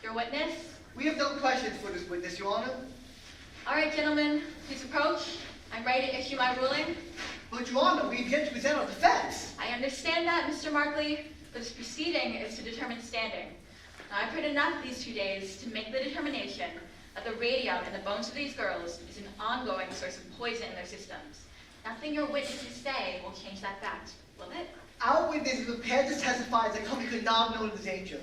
Your witness? We have no questions for this witness, Your Honor. All right, gentlemen, please approach. I'm ready to issue my ruling. But, Your Honor, we've yet to present our defense. I understand that, Mr. Markley, but this proceeding is to determine standing. Now, I've heard enough these 2 days to make the determination that the radium in the bones of these girls is an ongoing source of poison in their systems. Nothing your witnesses say will change that fact, will it? Our witness is prepared to testify that the company could not have known the danger.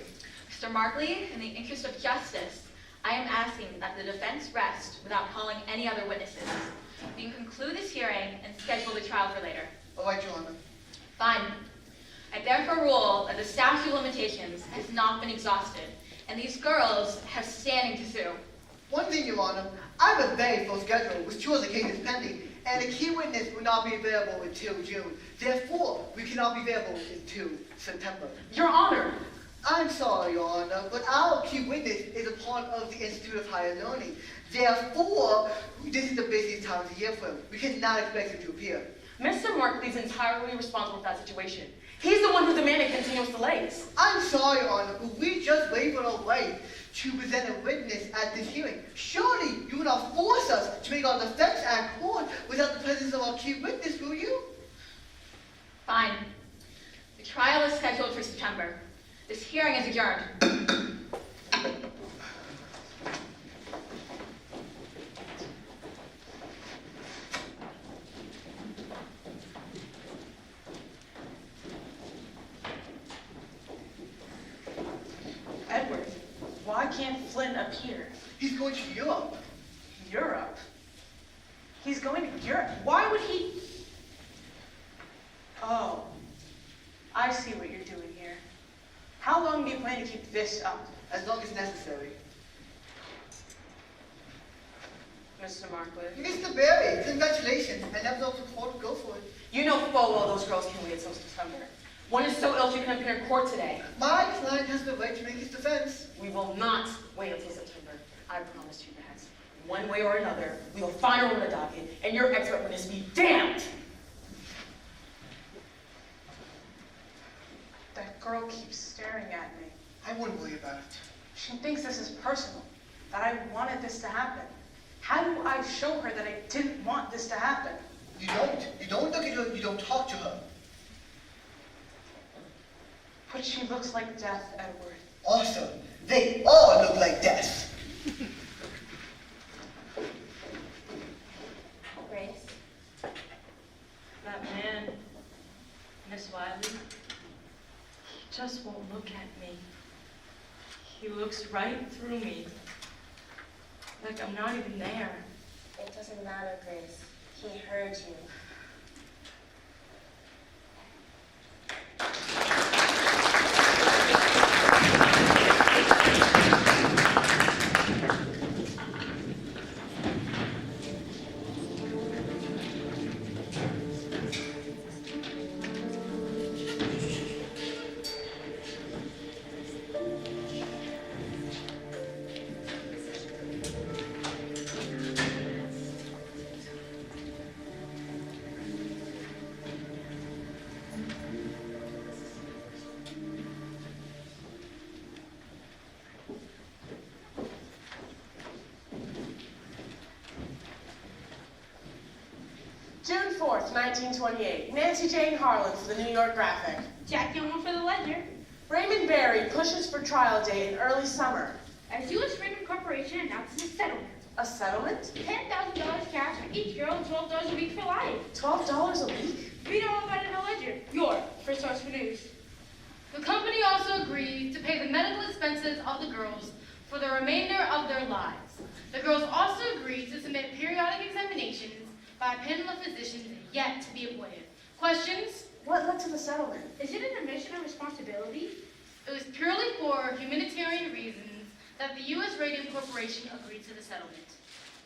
Mr. Markley, in the interest of justice, I am asking that the defense rest without calling any other witnesses. We can conclude this hearing and schedule the trial for later. All right, Your Honor. Fine. I therefore rule that the statute of limitations has not been exhausted, and these girls have standing to sue. One thing, Your Honor, I have a very full schedule which shows the case is pending, and a key witness will not be available until June. Therefore, we cannot be available until September. Your Honor! I'm sorry, Your Honor, but our key witness is a part of the Institute of Higher Learning. Therefore, this is the busiest time of the year for him. We cannot expect him to appear. Mr. Markley is entirely responsible for that situation. He's the one who demanded continuous delays. I'm sorry, Your Honor, but we just waived our right to present a witness at this hearing. Surely you will not force us to make our defense at court without the presence of our key witness, will you? Fine. The trial is scheduled for September. This hearing is adjourned. Edward, why can't Flynn appear? He's going to Europe. Europe? He's going to Europe? Why would he? Oh, I see what you're doing here. How long do you plan to keep this up? As long as necessary. Mr. Markwood. Mr. Berry, congratulations. I never thought the court would go for it. You know full well those girls can't wait until September. One is so ill she can appear in court today. My client has the right to make his defense. We will not wait until September. I promise you that. One way or another, we will find her on the docket, and your expert witness be damned! That girl keeps staring at me. I wouldn't worry about it. She thinks this is personal, that I wanted this to happen. How do I show her that I didn't want this to happen? You don't. You don't look at her, you don't talk to her. But she looks like death, Edward. Awesome. They all look like death. Grace? That man, Miss Wiley, he just won't look at me. He looks right through me, like I'm not even there. It doesn't matter, Grace. He heard you. June 4th, 1928. Nancy Jane Harlan for the New York Graphic. Jack Gilmore for the Ledger. Raymond Berry pushes for trial date in early summer. As U.S. Raymond Corporation announces a settlement. A settlement? $10,000 cash for each girl and $12 a week for life. $12 a week? Read all about it in the Ledger. Your first source for news. The company also agreed to pay the medical expenses of the girls for the remainder of their lives. The girls also agreed to submit periodic examinations by a panel of physicians yet to be appointed. Questions? What led to the settlement? Is it an admission of responsibility? It was purely for humanitarian reasons that the U.S. Radium Corporation agreed to the settlement.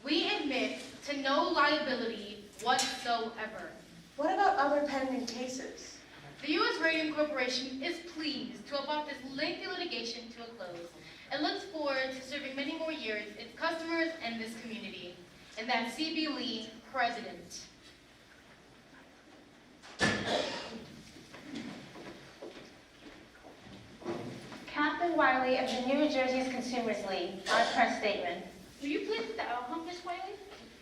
We admit to no liability whatsoever. What about other pending cases? The U.S. Radium Corporation is pleased to have brought this lengthy litigation to a close and looks forward to serving many more years its customers and this community. And that C.B. Lee, President. Captain Wiley of the New Jersey's Consumers League, our press statement. Will you please with the outcome, Miss Wiley?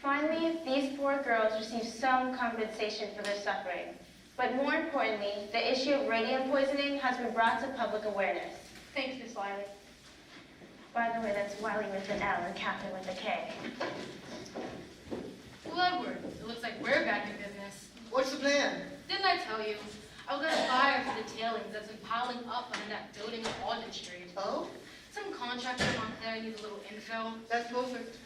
Finally, these poor girls received some compensation for their suffering. But more importantly, the issue of radium poisoning has been brought to public awareness. Thanks, Miss Wiley. By the way, that's Wiley with an L and Captain with a K. Well, Edward, it looks like we're back in business. What's the plan? Didn't I tell you? I was gonna fire for the tailings that's been piling up under that building on Auden Street. Oh? Some contractor out there needs a little infill. That's perfect.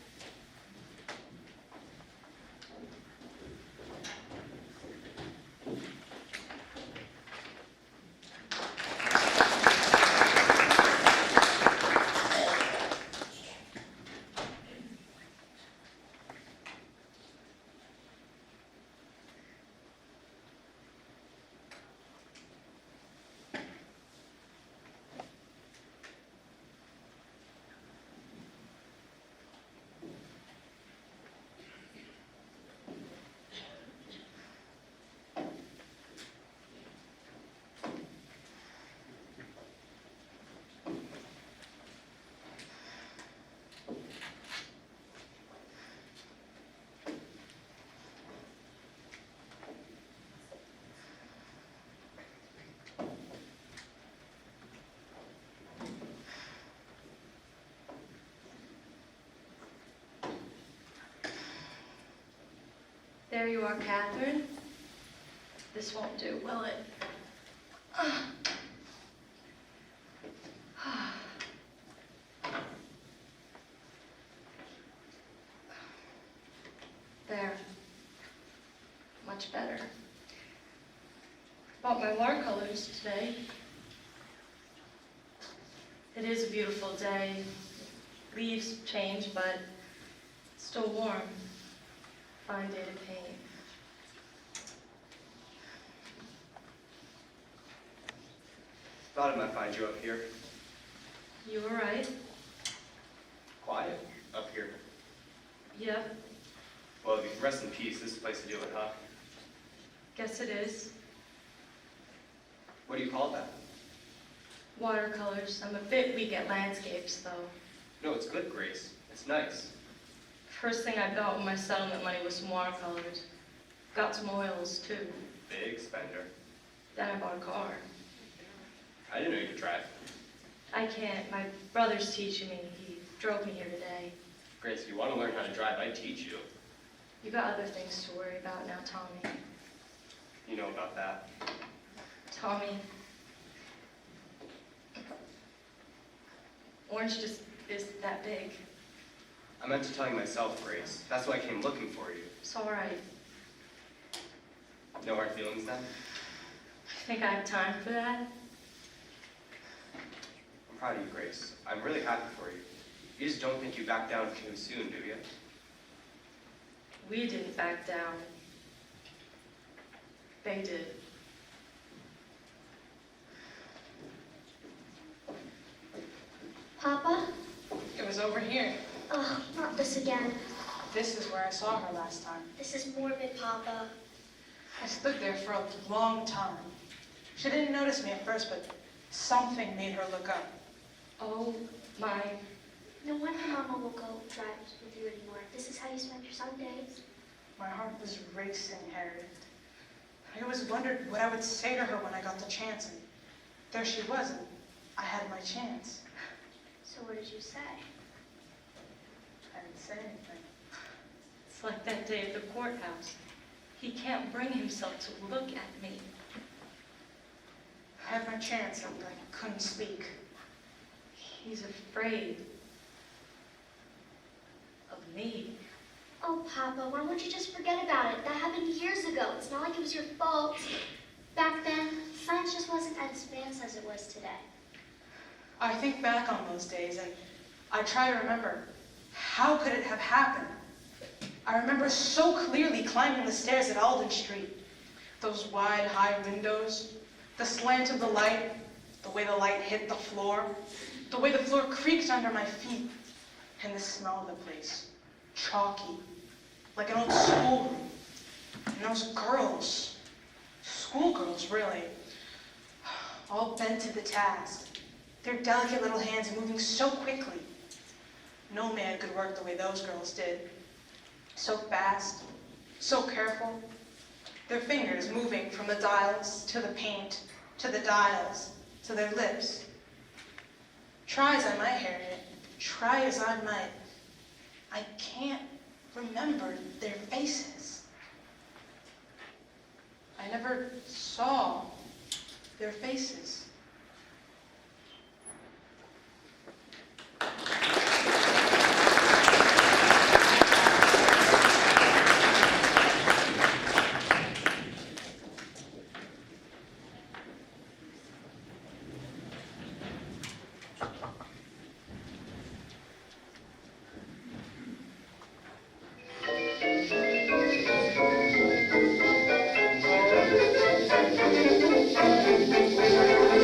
There you are, Catherine. This won't do, will it? There. Much better. Bought my watercolors today. It is a beautiful day. Leaves change, but it's still warm. Fine day to paint. Thought I might find you up here. You were right. Quiet up here. Yep, Well, if you can rest in peace, this is the place to do it, huh? guess it is. What do you call that? Watercolors. I'm a bit weak at landscapes, though. No, it's good, Grace. It's nice. First thing I got with my settlement money was some watercolors. Got some oils, too. Big spender. Then I bought a car. I didn't know you could drive. I can't. My brother's teaching me. He drove me here today. Grace, if you want to learn how to drive, I'd teach you. You got other things to worry about now, Tommy. You know about that. Tommy. Orange just isn't that big. I meant to tell you myself, Grace. That's why I came looking for you. It's all right. No hard feelings then? I think I have time for that. I'm proud of you, Grace. I'm really happy for you. You just don't think you back down too soon, do you? We didn't back down. They did. Papa? It was over here. Oh, not this again. This is where I saw her last time. This is morbid, Papa. I stood there for a long time. She didn't notice me at first, but something made her look up. Oh, my. No wonder Mama won't go drive with you anymore. This is how you spend your Sundays. My heart was racing, Harriet. I always wondered what I would say to her when I got the chance, and there she was, and I had my chance. So what did you say? I didn't say anything. It's like that day at the courthouse. He can't bring himself to look at me. I had my chance, and I couldn't speak. He's afraid of me. Oh, Papa, why won't you just forget about it? That happened years ago. It's not like it was your fault. Back then, science just wasn't as advanced as it was today. I think back on those days, and I try to remember, how could it have happened? I remember so clearly climbing the stairs at Alden Street. Those wide, high windows, the slant of the light, the way the light hit the floor, the way the floor creaked under my feet, and the smell of the place. Chalky, like an old schoolroom. And those girls, schoolgirls really, all bent to the task. Their delicate little hands moving so quickly. No man could work the way those girls did. So fast, so careful. Their fingers moving from the dials to the paint, to the dials, to their lips. Try as I might, Harriet, try as I might, I can't remember their faces. I never saw their faces. Thank you.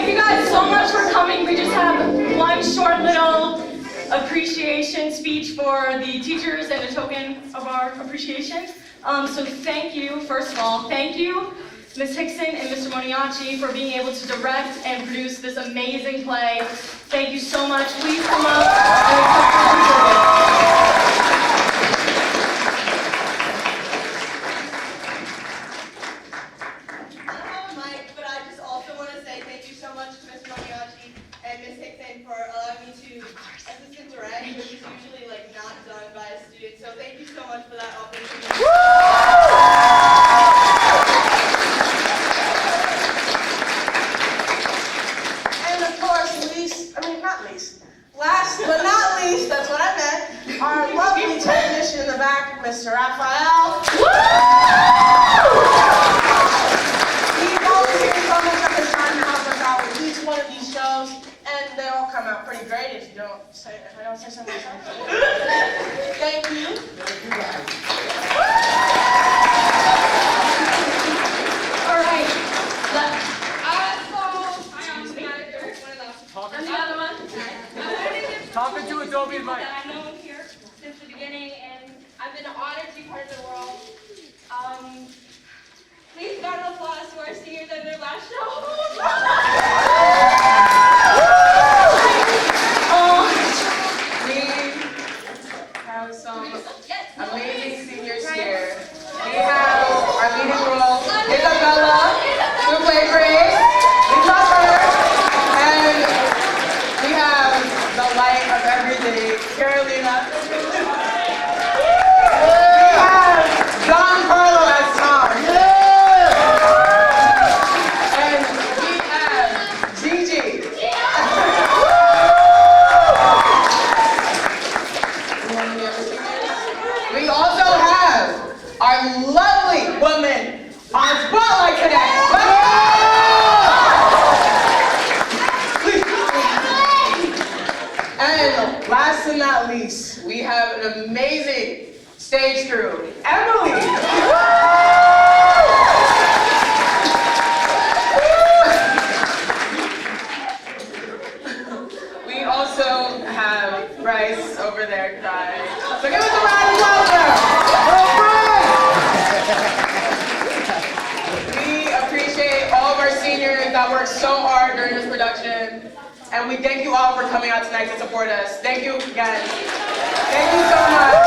thank you guys so much for coming. We just have one short little appreciation speech for the teachers and a token of our appreciation. So thank you, first of all. Thank you, Ms. Hickson and Mr. Moniaci, for being able to direct and produce this amazing play. Thank you so much. Please come up and accept your Mike, but I just also want to say thank you so much to Mr. Moniaci and Ms. Hickson for allowing me to assistant direct, which is usually not done by a student. So thank you so much for that opportunity. And of course, last but not least, that's what I meant, our lovely technician in the back, Mr. Raphael. He volunteers so much of his time to help us out with each one of these shows, and they all come out pretty great if I don't say so myself. Thank you. All right. Talking to Adobe and Mike. That I've known here since the beginning, and I've been honored to be part of the world. Please round of applause to our seniors at their last show. We have some amazing seniors here. We have our leading role, Isabella, who played Grace. We love her. And we have the light of everything, Carolina. We have John Carlo as Tom. And we have Gigi. We also have our lovely woman on Spotlight today. And last but not least, we have an amazing stage crew. Emily! We also have Bryce over there crying. So give us a round of applause. We appreciate all of our seniors that worked so hard during this production. And we thank you all for coming out tonight to support us. Thank you again. Thank you so much.